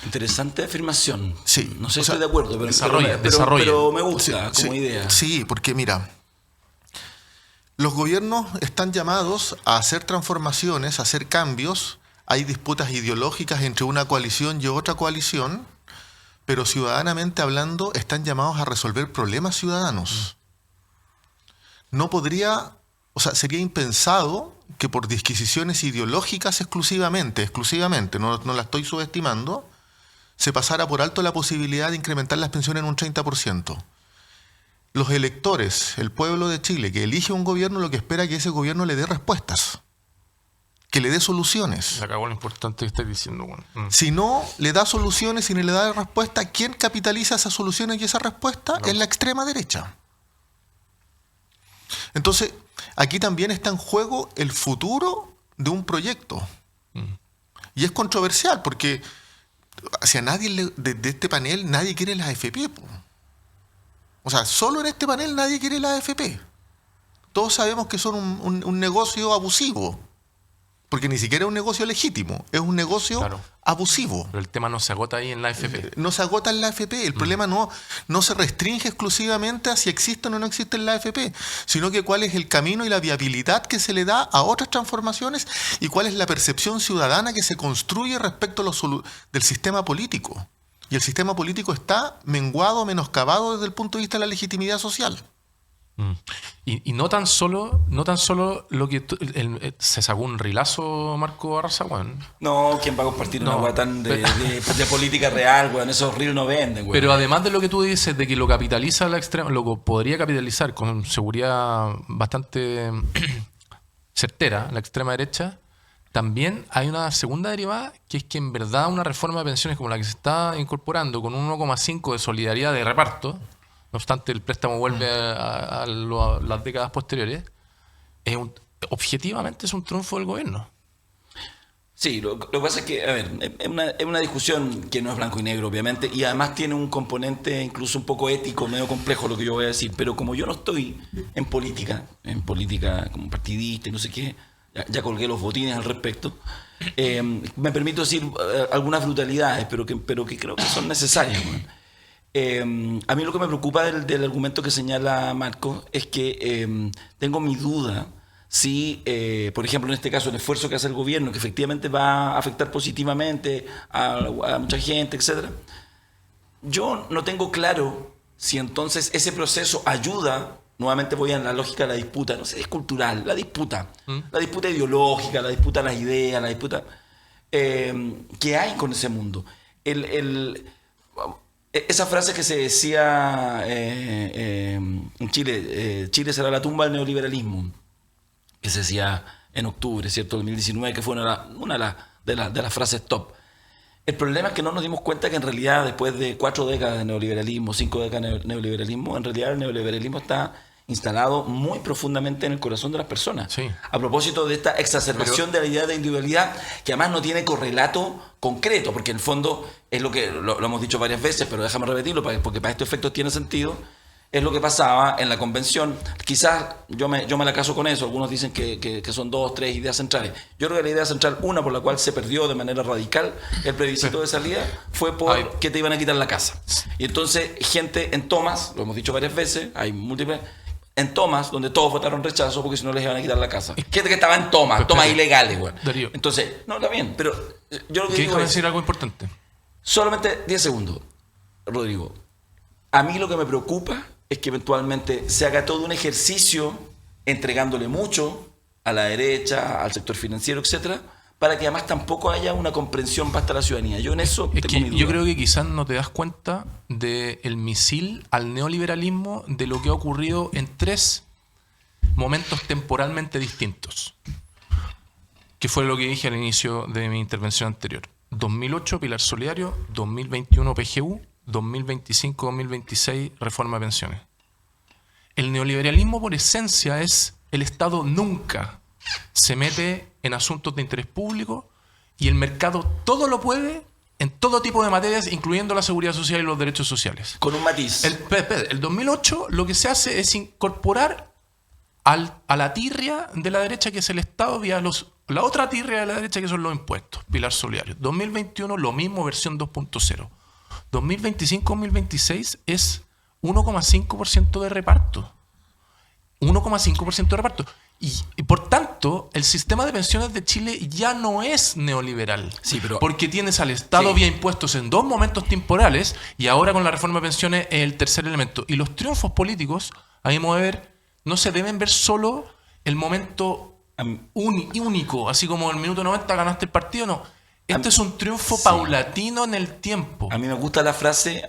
Interesante afirmación. Sí. No sé si estoy de acuerdo, pero desarrolla. pero me gusta como idea. Sí, porque mira, los gobiernos están llamados a hacer transformaciones, a hacer cambios. Hay disputas ideológicas entre una coalición y otra coalición, pero ciudadanamente hablando están llamados a resolver problemas ciudadanos. No podría, sería impensado que por disquisiciones ideológicas exclusivamente, no la estoy subestimando, se pasara por alto la posibilidad de incrementar las pensiones en un 30%. Los electores, el pueblo de Chile, que elige un gobierno, lo que espera es que ese gobierno le dé respuestas, que le dé soluciones. Se acabó lo importante que estás diciendo, bueno. Si no le da soluciones y no le da respuesta, ¿quién capitaliza esas soluciones y esa respuesta? No. Es la extrema derecha. Entonces, aquí también está en juego el futuro de un proyecto. Y es controversial porque hacia nadie de este panel nadie quiere las AFP. Solo en este panel nadie quiere las AFP. Todos sabemos que son un negocio abusivo. Porque ni siquiera es un negocio legítimo, es un negocio abusivo. Pero el tema no se agota ahí en la AFP. No se agota en la AFP. El problema no se restringe exclusivamente a si existen o no existen la AFP, sino que cuál es el camino y la viabilidad que se le da a otras transformaciones y cuál es la percepción ciudadana que se construye respecto del sistema político. Y el sistema político está menguado, menoscabado desde el punto de vista de la legitimidad social. Y no tan solo lo que se sacó un rilazo Marco Barraza, weón. No, ¿quién va a compartir una weá tan de política real, weón? Esos reels no venden, weón. Pero además de lo que tú dices, de que lo capitaliza la extrema, lo podría capitalizar con seguridad bastante certera la extrema derecha, también hay una segunda derivada, que es que en verdad una reforma de pensiones como la que se está incorporando con un 1,5 de solidaridad de reparto, no obstante el préstamo vuelve a las décadas posteriores, objetivamente es un triunfo del gobierno. Sí, lo que pasa es que, a ver, es una discusión que no es blanco y negro, obviamente, y además tiene un componente incluso un poco ético, medio complejo lo que yo voy a decir, pero como yo no estoy en política como partidista y no sé qué, ya colgué los botines al respecto, me permito decir algunas brutalidades, pero que creo que son necesarias, ¿no? A mí lo que me preocupa del argumento que señala Marco es que tengo mi duda si, por ejemplo, en este caso, el esfuerzo que hace el gobierno, que efectivamente va a afectar positivamente a mucha gente, etc. Yo no tengo claro si entonces ese proceso ayuda, nuevamente voy a la lógica de la disputa, no sé, es cultural, la disputa ideológica, la disputa de las ideas, la disputa que hay con ese mundo. Esa frase que se decía en Chile, Chile será la tumba del neoliberalismo, que se decía en octubre, ¿cierto? 2019, que fue una de las frases top. El problema es que no nos dimos cuenta que en realidad después de 4 décadas de neoliberalismo, 5 décadas de neoliberalismo, en realidad el neoliberalismo está instalado muy profundamente en el corazón de las personas. Sí. A propósito de esta exacerbación de la idea de individualidad, que además no tiene correlato concreto, porque en el fondo es lo que lo hemos dicho varias veces, pero déjame repetirlo, porque para estos efectos tiene sentido. Es lo que pasaba en la convención. Quizás yo me la caso con eso. Algunos dicen que son 2, 3 ideas centrales. Yo creo que la idea central, una por la cual se perdió de manera radical el plebiscito de salida, fue por que te iban a quitar la casa. Y entonces gente en tomas, lo hemos dicho varias veces, hay múltiples, en tomas donde todos votaron rechazo porque si no les iban a quitar la casa. Gente que estaba en tomas ilegales, güey. Darío. Entonces, no, está bien, pero yo lo que ¿Qué digo dijo es, decir algo importante? solamente 10 segundos, Rodrigo. A mí lo que me preocupa es que eventualmente se haga todo un ejercicio entregándole mucho a la derecha, al sector financiero, etcétera, para que además tampoco haya una comprensión vasta de la ciudadanía. Yo en eso Es tengo que mi duda. yo creo que quizás no te das cuenta del misil al neoliberalismo de lo que ha ocurrido en 3 momentos temporalmente distintos. Que fue lo que dije al inicio de mi intervención anterior. 2008, Pilar Solidario, 2021, PGU, 2025-2026, reforma de pensiones. El neoliberalismo por esencia es el Estado nunca se mete en asuntos de interés público y el mercado todo lo puede en todo tipo de materias, incluyendo la seguridad social y los derechos sociales. Con un matiz. El 2008 lo que se hace es incorporar a la tirria de la derecha, que es el Estado, vía la otra tirria de la derecha, que son los impuestos. Pilar Solidario. 2021 lo mismo, versión 2.0. 2025-2026 es 1,5% de reparto. 1,5% de reparto. Y por tanto, el sistema de pensiones de Chile ya no es neoliberal. Sí, pero- porque tienes al Estado Sí. vía impuestos en 2 momentos temporales y ahora con la reforma de pensiones es el tercer elemento. Y los triunfos políticos, a mi modo de ver, no se deben ver solo el momento único, así como en el minuto 90 ganaste el partido, no. Este es un triunfo paulatino en el tiempo. A mí me gusta la frase,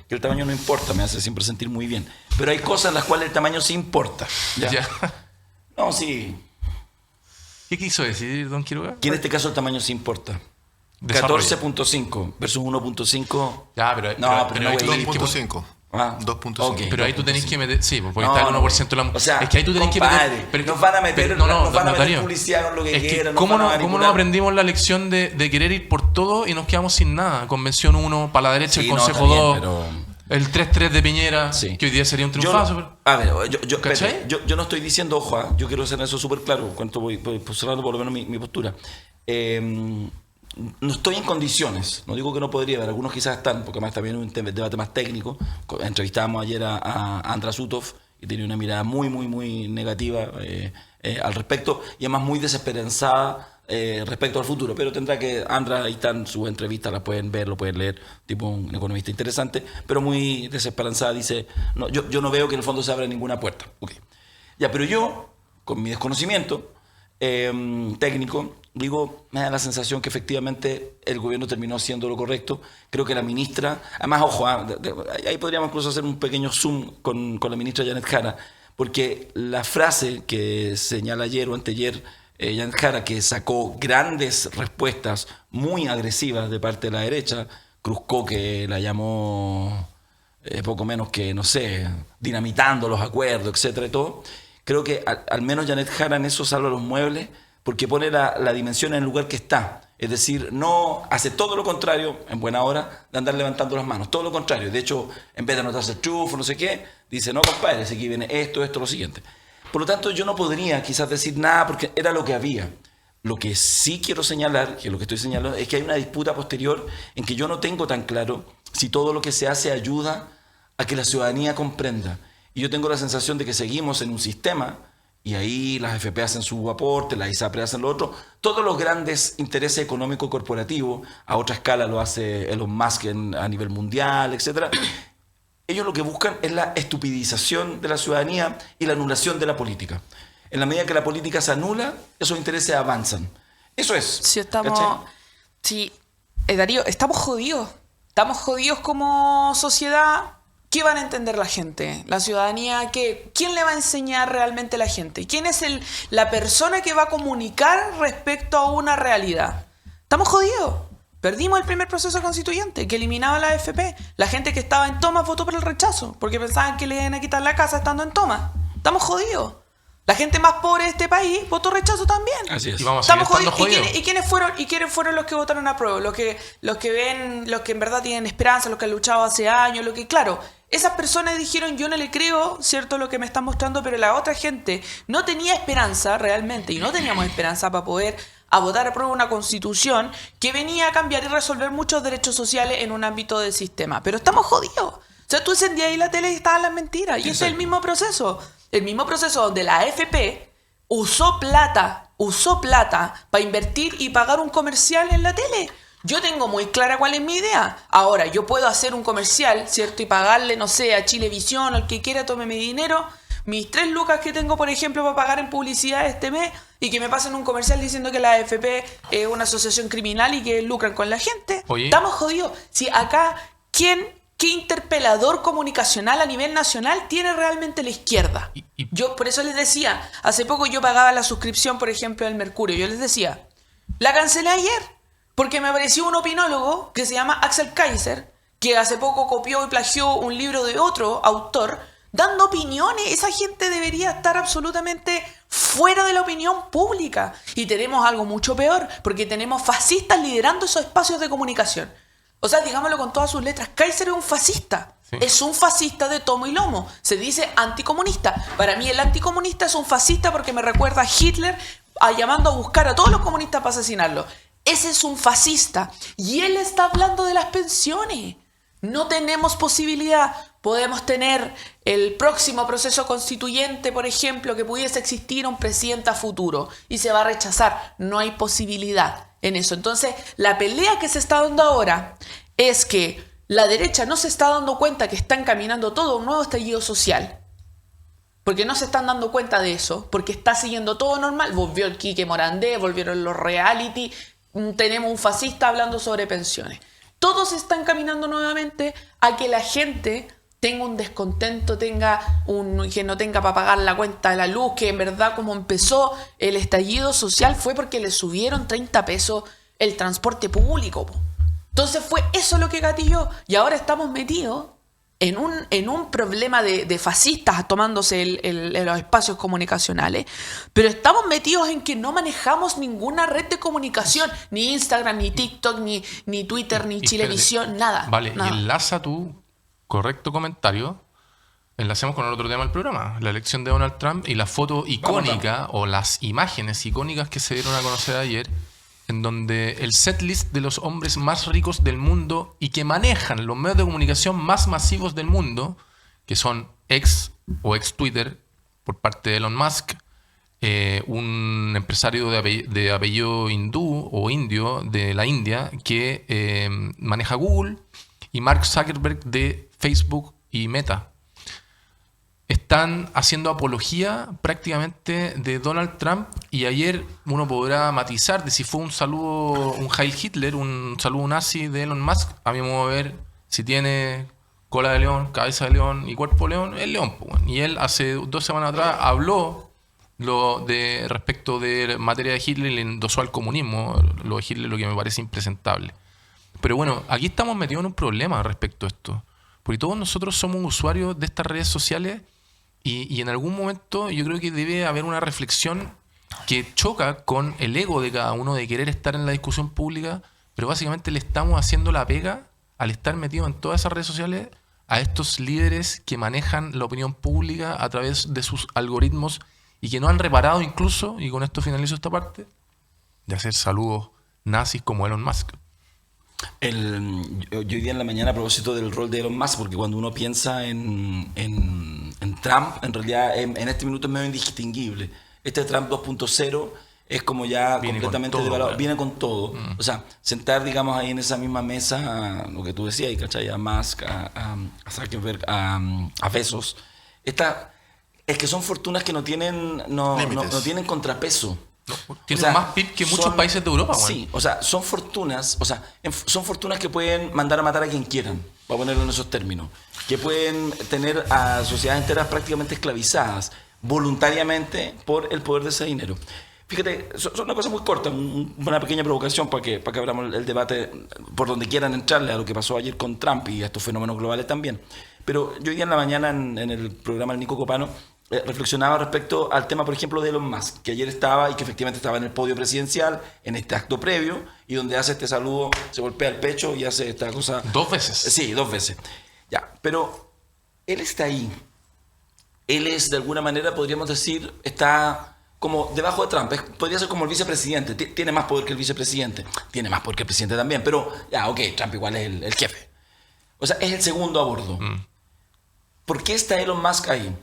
que el tamaño no importa, me hace siempre sentir muy bien. Pero hay cosas en las cuales el tamaño sí importa. ¿Ya? Ya. No, sí. ¿Qué quiso decir, don Quiroga? Que en este caso el tamaño sí importa. Desarrolla. 14.5 versus 1.5. Ya, pero No, ahí pero tú no, tenés que- 2.5. Ah, 2.5. ok. Pero ahí tú tenés que meter, sí, porque No, está el no, 1% de la... o sea, es que ahí tú tenés compadre, que meter... nos van a meter- nos van a meter Darío, publicidad con lo que es quieran, nos ¿cómo van a no manipular? aprendimos la lección de querer ir por todo y nos quedamos sin nada? Convención 1, para la derecha Sí, el no, Consejo está 2, bien, pero- el 3-3 de Piñera, Sí. que hoy día sería un Yo, triunfazo. pero- a ver, ¿Cachai? espérate, yo no estoy diciendo, ojo, yo quiero hacer eso súper claro, cuanto voy cerrando por lo menos mi postura. No estoy en condiciones, no digo que no podría haber, algunos quizás están, porque además también es un debate más técnico. Entrevistábamos ayer a András Utov y tenía una mirada muy, muy, muy negativa al respecto y además muy desesperanzada respecto al futuro. Pero tendrá que, András, ahí están sus entrevistas, las pueden ver, lo pueden leer, tipo un economista interesante, pero muy desesperanzada, dice, no, yo no veo que en el fondo se abra ninguna puerta. Okay. Ya, pero yo, con mi desconocimiento técnico, digo, me da la sensación que efectivamente el gobierno terminó haciendo lo correcto. Creo que la ministra, además, ojo, ahí podríamos incluso hacer un pequeño zoom con la ministra Janet Jara, porque la frase que señala ayer o anteayer Janet Jara, que sacó grandes respuestas muy agresivas de parte de la derecha, Cruzco, que la llamó poco menos que, no sé, dinamitando los acuerdos, etcétera y todo. Creo que al menos Janet Jara en eso salva los muebles, porque pone la dimensión en el lugar que está. Es decir, no hace todo lo contrario, en buena hora, de andar levantando las manos. Todo lo contrario. De hecho, en vez de anotarse el triunfo, no sé qué, dice, no, compadre, si aquí viene esto, lo siguiente. Por lo tanto, yo no podría quizás decir nada, porque era lo que había. Lo que sí quiero señalar, que es lo que estoy señalando, es que hay una disputa posterior en que yo no tengo tan claro si todo lo que se hace ayuda a que la ciudadanía comprenda. Y yo tengo la sensación de que seguimos en un sistema, y ahí las AFP hacen su aporte, las ISAPRE hacen lo otro, todos los grandes intereses económicos corporativos, a otra escala lo hace Elon Musk a nivel mundial, etc. Ellos lo que buscan es la estupidización de la ciudadanía y la anulación de la política. En la medida que la política se anula, esos intereses avanzan. Eso es. Si estamos... ¿cachai? Sí, Darío, estamos jodidos. Estamos jodidos como sociedad. ¿Qué van a entender la gente? La ciudadanía, ¿quién le va a enseñar realmente a la gente? ¿Quién es la persona que va a comunicar respecto a una realidad? Estamos jodidos. Perdimos el primer proceso constituyente que eliminaba la AFP. La gente que estaba en toma votó por el rechazo porque pensaban que le iban a quitar la casa estando en toma. Estamos jodidos. La gente más pobre de este país votó rechazo también. Así es. Y vamos a seguir Estamos estando jodidos. jodidos. ¿Y quiénes fueron los que votaron a prueba? Los que en verdad tienen esperanza, los que han luchado hace años, claro, esas personas dijeron, yo no le creo, cierto, lo que me están mostrando, pero la otra gente no tenía esperanza realmente, y no teníamos esperanza para poder votar a prueba una constitución que venía a cambiar y resolver muchos derechos sociales en un ámbito del sistema. Pero estamos jodidos. O sea, tú encendías ahí la tele y estaban las mentiras. Y ese es el mismo proceso. El mismo proceso donde la AFP usó plata para invertir y pagar un comercial en la tele. Yo tengo muy clara cuál es mi idea. Ahora, yo puedo hacer un comercial, ¿cierto? Y pagarle, no sé, a Chilevisión o al que quiera, tome mi dinero, mis 3 lucas que tengo, por ejemplo, para pagar en publicidad este mes, y que me pasen un comercial diciendo que la AFP es una asociación criminal y que lucran con la gente. Oye. Estamos jodidos. Si acá, ¿qué interpelador comunicacional a nivel nacional tiene realmente la izquierda? Yo por eso les decía, hace poco yo pagaba la suscripción, por ejemplo, del Mercurio. Yo les decía, la cancelé ayer porque me apareció un opinólogo que se llama Axel Kaiser, que hace poco copió y plagió un libro de otro autor, dando opiniones. Esa gente debería estar absolutamente fuera de la opinión pública. Y tenemos algo mucho peor, porque tenemos fascistas liderando esos espacios de comunicación. O sea, digámoslo con todas sus letras, Kaiser es un fascista. Sí. Es un fascista de tomo y lomo. Se dice anticomunista. Para mí el anticomunista es un fascista porque me recuerda a Hitler llamando a buscar a todos los comunistas para asesinarlos. Ese es un fascista. Y él está hablando de las pensiones. No tenemos posibilidad. Podemos tener el próximo proceso constituyente, por ejemplo, que pudiese existir un presidente a futuro. Y se va a rechazar. No hay posibilidad en eso. Entonces, la pelea que se está dando ahora es que la derecha no se está dando cuenta que está encaminando todo un nuevo estallido social. Porque no se están dando cuenta de eso. Porque está siguiendo todo normal. Volvió el Quique Morandé, volvieron los reality. Tenemos un fascista hablando sobre pensiones. Todos están caminando nuevamente a que la gente tenga un descontento, que no tenga para pagar la cuenta de la luz, que en verdad como empezó el estallido social fue porque le subieron 30 pesos el transporte público. Entonces fue eso lo que gatilló. Y ahora estamos metidos en un problema de fascistas tomándose los espacios comunicacionales, pero estamos metidos en que no manejamos ninguna red de comunicación, ni Instagram, ni TikTok, ni Twitter, ni Chilevisión, nada. Vale, nada. Y enlaza tu correcto comentario, enlacemos con el otro tema del programa, la elección de Donald Trump y la foto icónica o las imágenes icónicas que se dieron a conocer ayer, en donde el setlist de los hombres más ricos del mundo y que manejan los medios de comunicación más masivos del mundo, que son ex Twitter por parte de Elon Musk, un empresario de apellido hindú o indio de la India que maneja Google, y Mark Zuckerberg de Facebook y Meta. Están haciendo apología prácticamente de Donald Trump, y ayer uno podrá matizar de si fue un saludo, un Heil Hitler, un saludo nazi de Elon Musk. A mi modo de ver, si tiene cola de león, cabeza de león y cuerpo de león, es león. Y él hace 2 semanas atrás habló respecto de materia de Hitler y le endosó al comunismo, lo de Hitler, lo que me parece impresentable. Pero bueno, aquí estamos metidos en un problema respecto a esto, porque todos nosotros somos usuarios de estas redes sociales. Y en algún momento yo creo que debe haber una reflexión que choca con el ego de cada uno de querer estar en la discusión pública, pero básicamente le estamos haciendo la pega al estar metidos en todas esas redes sociales a estos líderes que manejan la opinión pública a través de sus algoritmos y que no han reparado incluso, y con esto finalizo esta parte, de hacer saludos nazis como Elon Musk. Yo hoy día en la mañana, a propósito del rol de Elon Musk, porque cuando uno piensa en Trump, en realidad en este minuto es medio indistinguible. Este Trump 2.0 es como ya viene completamente devaluado, viene con todo. O sea, sentar, digamos, ahí en esa misma mesa, lo que tú decías, y ¿cachai? A Musk, a Zuckerberg, a Bezos. Es que son fortunas que no tienen contrapeso. Tienen más PIB que muchos países de Europa. Sí, o sea, son fortunas que pueden mandar a matar a quien quieran, para ponerlo en esos términos, que pueden tener a sociedades enteras prácticamente esclavizadas voluntariamente por el poder de ese dinero. Fíjate, son una cosa muy corta, una pequeña provocación para que abramos el debate por donde quieran entrarle a lo que pasó ayer con Trump y a estos fenómenos globales también. Pero yo hoy día en la mañana en el programa del Nico Copano reflexionaba respecto al tema, por ejemplo, de Elon Musk, que ayer estaba y que efectivamente estaba en el podio presidencial, en este acto previo, y donde hace este saludo, se golpea el pecho y hace esta cosa. 2 veces. Sí, 2 veces. Ya, pero él está ahí. Él es, de alguna manera, podríamos decir, está como debajo de Trump. Podría ser como el vicepresidente. Tiene más poder que el vicepresidente. Tiene más poder que el presidente también, pero ya, ok, Trump igual es el jefe. O sea, es el segundo a bordo. ¿Por qué está Elon Musk ahí?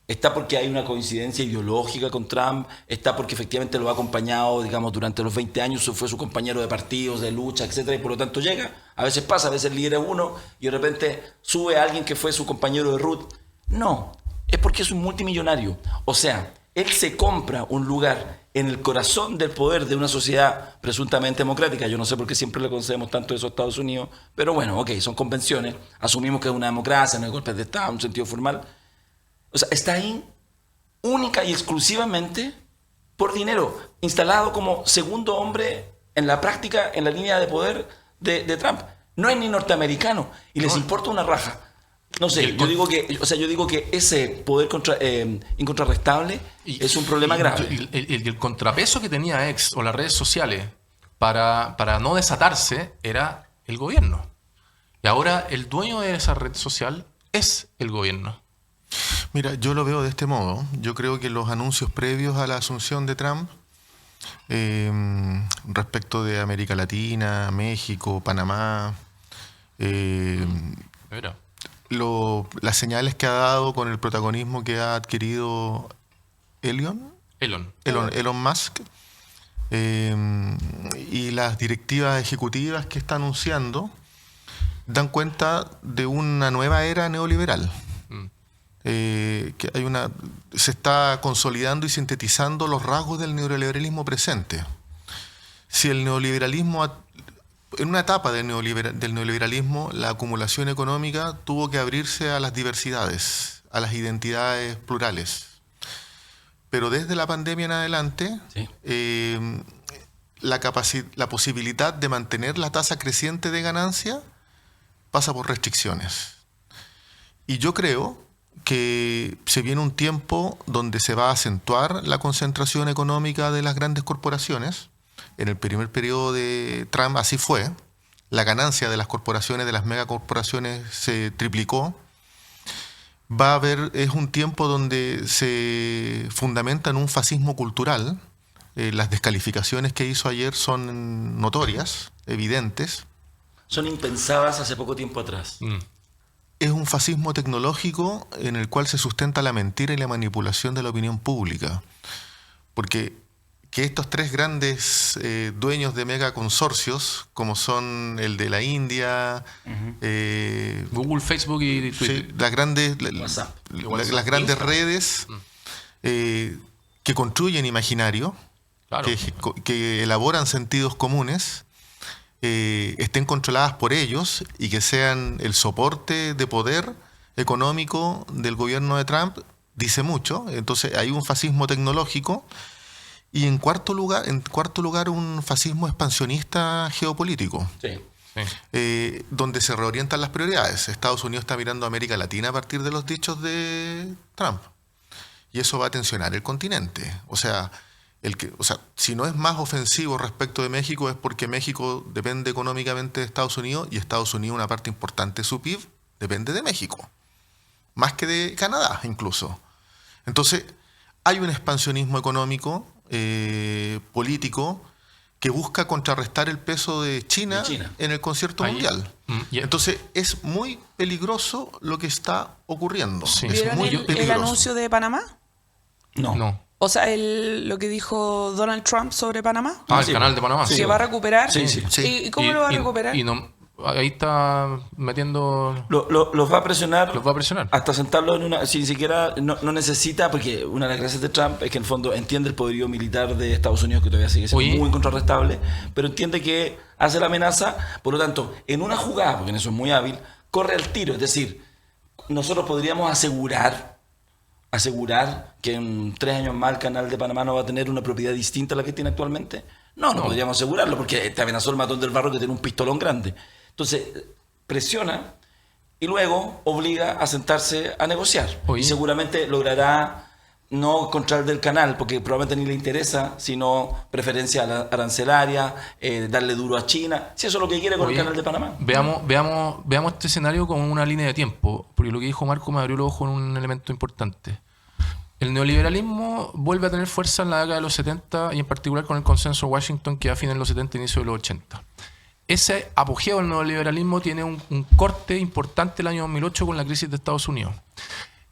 ¿Está porque hay una coincidencia ideológica con Trump? ¿Está porque efectivamente lo ha acompañado, digamos, durante los 20 años? Fue su compañero de partidos, de lucha, etcétera, y por lo tanto llega. A veces pasa, a veces el líder es uno y de repente sube a alguien que fue su compañero de Ruth. No, es porque es un multimillonario. O sea, él se compra un lugar en el corazón del poder de una sociedad presuntamente democrática. Yo no sé por qué siempre le concedemos tanto eso a Estados Unidos, pero bueno, ok, son convenciones. Asumimos que es una democracia, no hay golpes de Estado en un sentido formal. O sea, está ahí única y exclusivamente por dinero, instalado como segundo hombre en la práctica, en la línea de poder de Trump. No es ni norteamericano y les importa una raja. No sé, yo digo que ese poder incontrarrestable es un problema grave. El contrapeso que tenía X o las redes sociales para no desatarse era el gobierno. Y ahora el dueño de esa red social es el gobierno. Mira, yo lo veo de este modo. Yo creo que los anuncios previos a la asunción de Trump respecto de América Latina, México, Panamá, las señales que ha dado con el protagonismo que ha adquirido Elon Musk, y las directivas ejecutivas que está anunciando dan cuenta de una nueva era neoliberal. Que se está consolidando y sintetizando los rasgos del neoliberalismo presente. Si el neoliberalismo, en una etapa del neoliberalismo, la acumulación económica tuvo que abrirse a las diversidades, a las identidades plurales. Pero desde la pandemia en adelante, sí, la posibilidad de mantener la tasa creciente de ganancia pasa por restricciones. Y yo creo que se viene un tiempo donde se va a acentuar la concentración económica de las grandes corporaciones. En el primer periodo de Trump así fue. La ganancia de las corporaciones, de las megacorporaciones, se triplicó. Es un tiempo donde se fundamenta en un fascismo cultural. Las descalificaciones que hizo ayer son notorias, evidentes. Son impensadas hace poco tiempo atrás. Es un fascismo tecnológico en el cual se sustenta la mentira y la manipulación de la opinión pública. Porque que estos tres grandes dueños de megaconsorcios, como son el de la India, Google, Facebook y Twitter, sí, las grandes redes que construyen imaginario, claro, que elaboran sentidos comunes, estén controladas por ellos y que sean el soporte de poder económico del gobierno de Trump, dice mucho. Entonces hay un fascismo tecnológico y en cuarto lugar un fascismo expansionista geopolítico. Sí. Donde se reorientan las prioridades. Estados Unidos está mirando a América Latina a partir de los dichos de Trump y eso va a tensionar el continente. O sea, si no es más ofensivo respecto de México es porque México depende económicamente de Estados Unidos y Estados Unidos, una parte importante de su PIB, depende de México, más que de Canadá incluso. Entonces, hay un expansionismo económico, político, que busca contrarrestar el peso de China en el concierto mundial. Entonces, es muy peligroso lo que está ocurriendo. Sí. ¿Vieron el anuncio de Panamá? No. O sea, lo que dijo Donald Trump sobre Panamá. El canal de Panamá. ¿Que va a recuperar? Sí. ¿Y cómo lo va a recuperar? Ahí está metiendo... Los va a presionar. Los va a presionar. Hasta sentarlo en una... Si ni siquiera no necesita, porque una de las gracias de Trump es que en el fondo entiende el poderío militar de Estados Unidos, que todavía sigue siendo muy incontrarrestable, pero entiende que hace la amenaza, por lo tanto, en una jugada, porque en eso es muy hábil, corre al tiro. Es decir, nosotros podríamos asegurar que en 3 años más el canal de Panamá no va a tener una propiedad distinta a la que tiene actualmente. No podríamos asegurarlo, porque te amenazó el matón del barro que tiene un pistolón grande. Entonces, presiona y luego obliga a sentarse a negociar. Y seguramente logrará no control del canal, porque probablemente ni le interesa, sino preferencia arancelaria, darle duro a China, si eso es lo que quiere con el canal de Panamá. Veamos este escenario como una línea de tiempo, porque lo que dijo Marco me abrió el ojo en un elemento importante. El neoliberalismo vuelve a tener fuerza en la década de los 70 y en particular con el consenso Washington que a fines de los 70 inicio de los 80. ese apogeo del neoliberalismo tiene un corte importante el año 2008 con la crisis de Estados Unidos.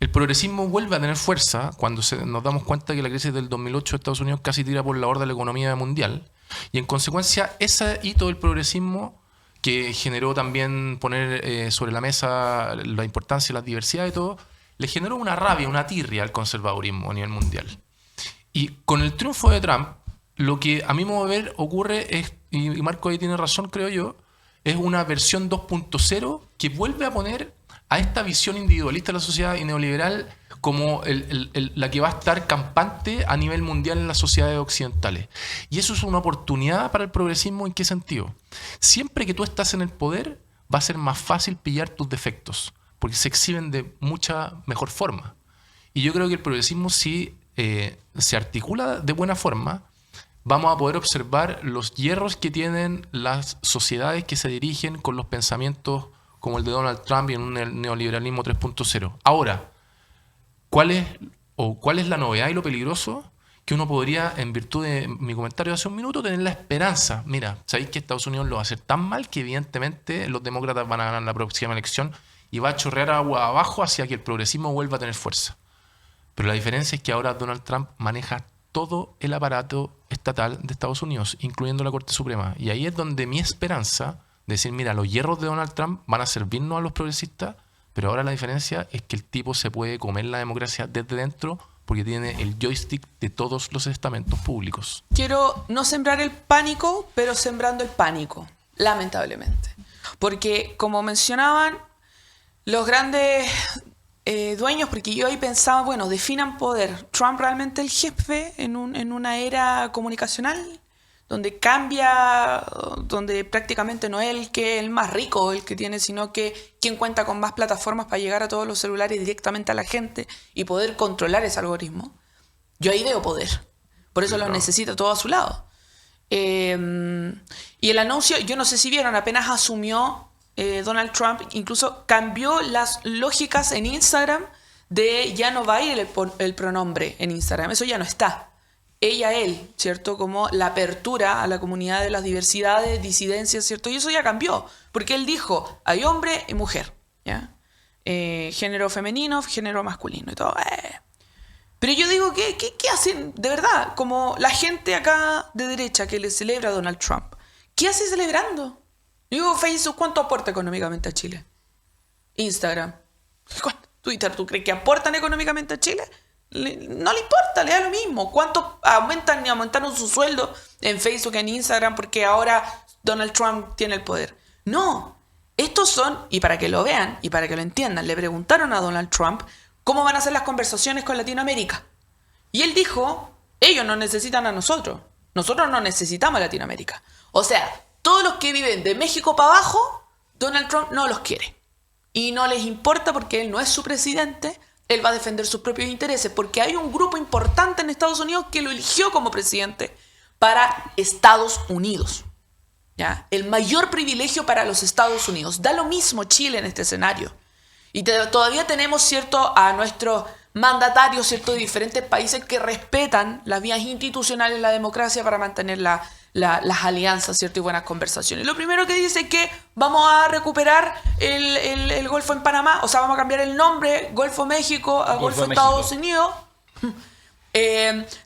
El progresismo vuelve a tener fuerza cuando nos damos cuenta que la crisis del 2008 de Estados Unidos casi tira por la borda la economía mundial. Y en consecuencia, ese hito del progresismo que generó también poner sobre la mesa la importancia y la diversidad de todo, le generó una rabia, una tirria al conservadurismo a nivel mundial. Y con el triunfo de Trump, lo que a mi modo de ver ocurre es, y Marco ahí tiene razón creo yo, es una versión 2.0 que vuelve a poner a esta visión individualista de la sociedad y neoliberal como la que va a estar campante a nivel mundial en las sociedades occidentales. Y eso es una oportunidad para el progresismo. ¿En qué sentido? Siempre que tú estás en el poder, va a ser más fácil pillar tus defectos, porque se exhiben de mucha mejor forma. Y yo creo que el progresismo, si se articula de buena forma, vamos a poder observar los hierros que tienen las sociedades que se dirigen con los pensamientos como el de Donald Trump y en un neoliberalismo 3.0. Ahora, ¿cuál es la novedad y lo peligroso? Que uno podría, en virtud de mi comentario de hace un minuto, tener la esperanza. Mira, sabéis que Estados Unidos lo va a hacer tan mal que evidentemente los demócratas van a ganar la próxima elección y va a chorrear agua abajo hacia que el progresismo vuelva a tener fuerza. Pero la diferencia es que ahora Donald Trump maneja todo el aparato estatal de Estados Unidos, incluyendo la Corte Suprema. Y ahí es donde mi esperanza de decir, mira, los hierros de Donald Trump van a servirnos a los progresistas, pero ahora la diferencia es que el tipo se puede comer la democracia desde dentro porque tiene el joystick de todos los estamentos públicos. Quiero no sembrar el pánico, pero sembrando el pánico, lamentablemente. Porque, como mencionaban, los grandes dueños, porque yo ahí pensaba, bueno, definan poder. ¿Trump realmente el jefe en una era comunicacional? Donde cambia, donde prácticamente no es el más rico, el que tiene, sino que quien cuenta con más plataformas para llegar a todos los celulares directamente a la gente y poder controlar ese algoritmo. Yo ahí veo poder. Por eso lo necesita todo a su lado. Y el anuncio, yo no sé si vieron, apenas asumió Donald Trump, incluso cambió las lógicas en Instagram de ya no va a ir el pronombre en Instagram. Eso ya no está. Ella, él, ¿cierto? Como la apertura a la comunidad de las diversidades, disidencias, ¿cierto? Y eso ya cambió, porque él dijo, hay hombre y mujer, ¿ya? Género femenino, género masculino y todo. Pero yo digo, ¿qué hacen de verdad? Como la gente acá de derecha que le celebra a Donald Trump. ¿Qué hace celebrando? Digo, Facebook, ¿cuánto aporta económicamente a Chile? Instagram. Twitter, ¿tú crees que aportan económicamente a Chile? No le importa, le da lo mismo. ¿Cuánto aumentaron su sueldo en Facebook, en Instagram, porque ahora Donald Trump tiene el poder? No, estos son, y para que lo vean y para que lo entiendan, le preguntaron a Donald Trump cómo van a ser las conversaciones con Latinoamérica. Y él dijo, ellos nos necesitan a nosotros no necesitamos a Latinoamérica. O sea, todos los que viven de México para abajo, Donald Trump no los quiere. Y no les importa porque él no es su presidente. Él va a defender sus propios intereses porque hay un grupo importante en Estados Unidos que lo eligió como presidente para Estados Unidos. ¿Ya? El mayor privilegio para los Estados Unidos. Da lo mismo Chile en este escenario. Y todavía tenemos, ¿cierto?, a nuestros mandatarios, ¿cierto?, de diferentes países que respetan las vías institucionales, la democracia para mantener las alianzas, ¿cierto?, y buenas conversaciones. Lo primero que dice es que vamos a recuperar el Golfo en Panamá, o sea, vamos a cambiar el nombre Golfo México a Golfo Estados Unidos.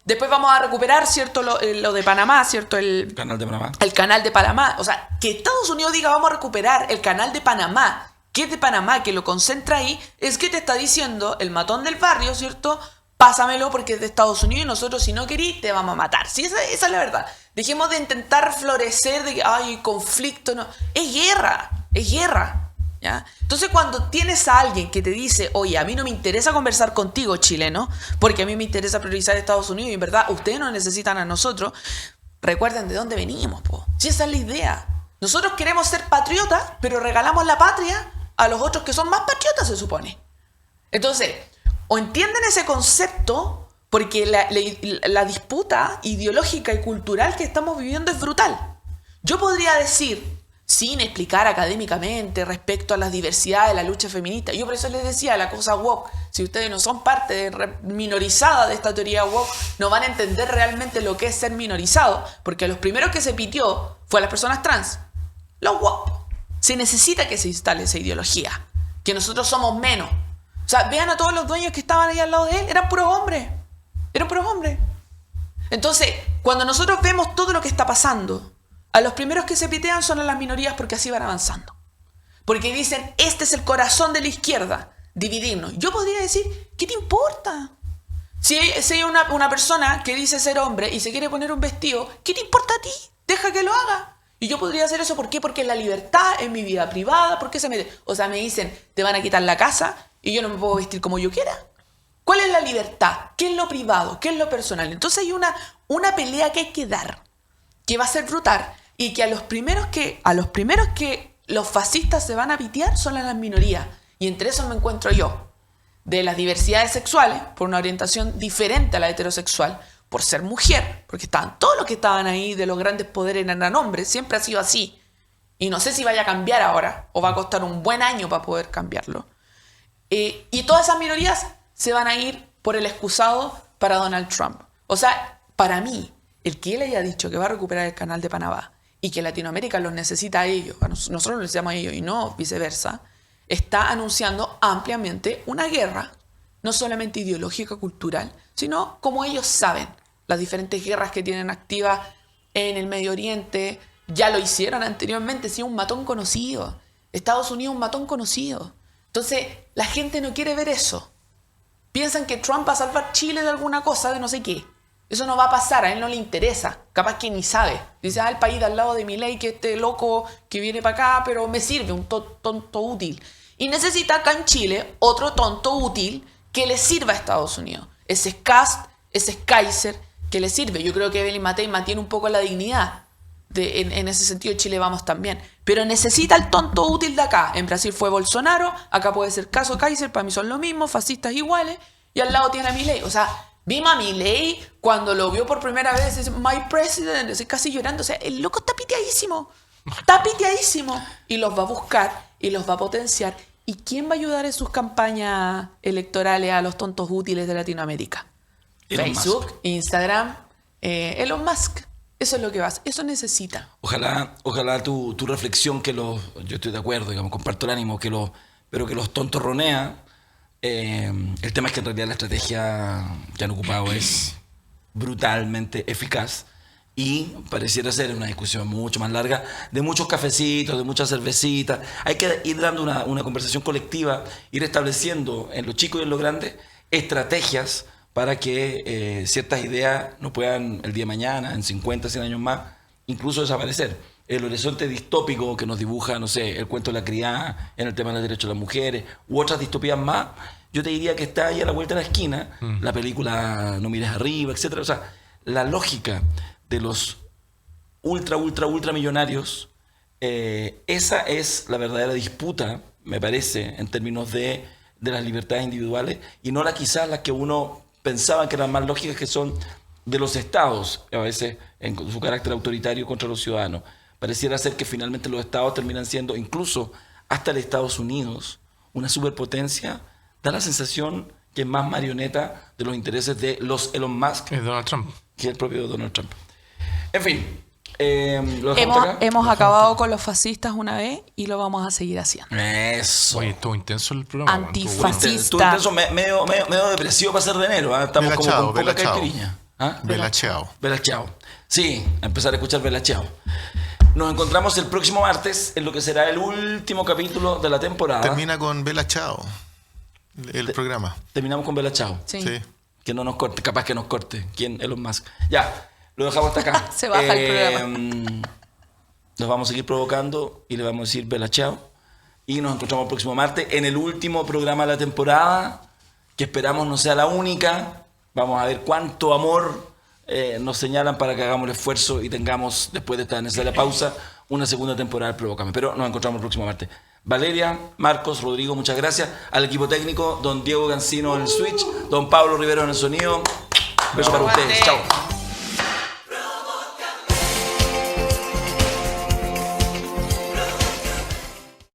Después vamos a recuperar, ¿cierto?, lo de Panamá, ¿cierto?, el Canal de Panamá. El canal de Panamá. O sea, que Estados Unidos diga vamos a recuperar el canal de Panamá, que es de Panamá, que lo concentra ahí, es que te está diciendo el matón del barrio, ¿cierto? Pásamelo porque es de Estados Unidos y nosotros, si no querís, te vamos a matar. Sí, esa es la verdad. Dejemos de intentar florecer de que hay conflicto. No. Es guerra. ¿Ya? Entonces, cuando tienes a alguien que te dice, oye, a mí no me interesa conversar contigo, chileno, porque a mí me interesa priorizar a Estados Unidos y en verdad ustedes nos necesitan a nosotros, recuerden de dónde venimos, po. Si esa es la idea. Nosotros queremos ser patriotas, pero regalamos la patria a los otros que son más patriotas, se supone. Entonces, o entienden ese concepto, porque la disputa ideológica y cultural que estamos viviendo es brutal. Yo podría decir, sin explicar académicamente respecto a las diversidades, la lucha feminista, yo por eso les decía la cosa woke, si ustedes no son parte minorizada de esta teoría woke, no van a entender realmente lo que es ser minorizado, porque a los primeros que se pitió fue a las personas trans. Los guapos. Se necesita que se instale esa ideología. Que nosotros somos menos. O sea, vean a todos los dueños que estaban ahí al lado de él. Eran puros hombres. Eran puros hombres. Entonces, cuando nosotros vemos todo lo que está pasando, a los primeros que se pitean son a las minorías porque así van avanzando. Porque dicen, este es el corazón de la izquierda, dividirnos. Yo podría decir, ¿qué te importa? Si hay una persona que dice ser hombre y se quiere poner un vestido, ¿qué te importa a ti? Deja que lo haga. Y yo podría hacer eso, ¿por qué? Porque es la libertad, es mi vida privada, ¿por qué se mete? O sea, me dicen, te van a quitar la casa y yo no me puedo vestir como yo quiera. ¿Cuál es la libertad? ¿Qué es lo privado? ¿Qué es lo personal? Entonces hay una pelea que hay que dar, que va a ser brutal, y que a los primeros que los fascistas se van a pitear son a las minorías. Y entre esos me encuentro yo, de las diversidades sexuales, por una orientación diferente a la heterosexual, por ser mujer, porque estaban todos los que estaban ahí de los grandes poderes eran hombres, siempre ha sido así. Y no sé si vaya a cambiar ahora, o va a costar un buen año para poder cambiarlo. Y todas esas minorías se van a ir por el excusado para Donald Trump. O sea, para mí, el que él haya dicho que va a recuperar el canal de Panamá y que Latinoamérica los necesita a ellos, nosotros los necesitamos a ellos y no viceversa, está anunciando ampliamente una guerra, no solamente ideológica, cultural, sino como ellos saben, las diferentes guerras que tienen activas en el Medio Oriente, ya lo hicieron anteriormente, sí, un matón conocido. Estados Unidos un matón conocido. Entonces, la gente no quiere ver eso. Piensan que Trump va a salvar Chile de alguna cosa, de no sé qué. Eso no va a pasar, a él no le interesa. Capaz que ni sabe. Dice, el país de al lado de Milei, que este loco que viene para acá, pero me sirve, un tonto útil. Y necesita acá en Chile otro tonto útil que le sirva a Estados Unidos. Ese es Kast, ese es Kaiser, que le sirve. Yo creo que Evelyn Matei mantiene un poco la dignidad. En ese sentido, Chile vamos también. Pero necesita el tonto útil de acá. En Brasil fue Bolsonaro, acá puede ser caso Kaiser, para mí son lo mismo, fascistas iguales, y al lado tiene a Milei. O sea, vimos a Milei cuando lo vio por primera vez, dice, my president, estoy casi llorando. O sea, el loco está piteadísimo. Está piteadísimo. Y los va a buscar y los va a potenciar. ¿Y quién va a ayudar en sus campañas electorales a los tontos útiles de Latinoamérica? Facebook, Instagram, Elon Musk. Eso es lo que vas, eso necesita. Ojalá tu reflexión, yo estoy de acuerdo, digamos, comparto el ánimo, pero que los tontos ronea. El tema es que en realidad la estrategia que han ocupado es brutalmente eficaz y pareciera ser una discusión mucho más larga, de muchos cafecitos, de muchas cervecitas. Hay que ir dando una conversación colectiva, ir estableciendo en lo chico y en lo grande estrategias para que ciertas ideas no puedan el día de mañana, en 50, 100 años más, incluso desaparecer. El horizonte distópico que nos dibuja, no sé, el cuento de la criada en el tema de los derechos de las mujeres, u otras distopías más, yo te diría que está ahí a la vuelta de la esquina, la película No mires arriba, etc. O sea, la lógica de los ultra millonarios, esa es la verdadera disputa, me parece, en términos de las libertades individuales, y no quizás las que uno pensaba que eran más lógicas, que son de los estados, a veces en su carácter autoritario contra los ciudadanos. Pareciera ser que finalmente los estados terminan siendo, incluso hasta el Estados Unidos, una superpotencia. Da la sensación que es más marioneta de los intereses de los Elon Musk Es Donald Trump. que el propio Donald Trump. En fin, ¿lo dejamos acá? Hemos acabado con los fascistas una vez y lo vamos a seguir haciendo. Eso. Oye, estuvo intenso el programa. Antifascista. Estuvo intenso, medio depresivo para ser de enero. ¿Ah? Estamos como con poca caipirinha. ¿Ah? Belacheao. Sí, a empezar a escuchar Belacheao. Nos encontramos el próximo martes en lo que será el último capítulo de la temporada. Termina con Belacheao el programa. Terminamos con Belacheao. Sí. Que no nos corte, capaz que nos corte. ¿Quién? Elon Musk. Ya, lo dejamos hasta acá. Se baja el programa. Nos vamos a seguir provocando y le vamos a decir Belacheao. Y nos encontramos el próximo martes en el último programa de la temporada, que esperamos no sea la única. Vamos a ver cuánto amor nos señalan para que hagamos el esfuerzo y tengamos, después de esta necesaria pausa, una segunda temporada del Provócame. Pero nos encontramos el próximo martes. Valeria, Marcos, Rodrigo, muchas gracias. Al equipo técnico, don Diego Gancino en el switch, don Pablo Rivero en el sonido. Besos para ustedes. Chao.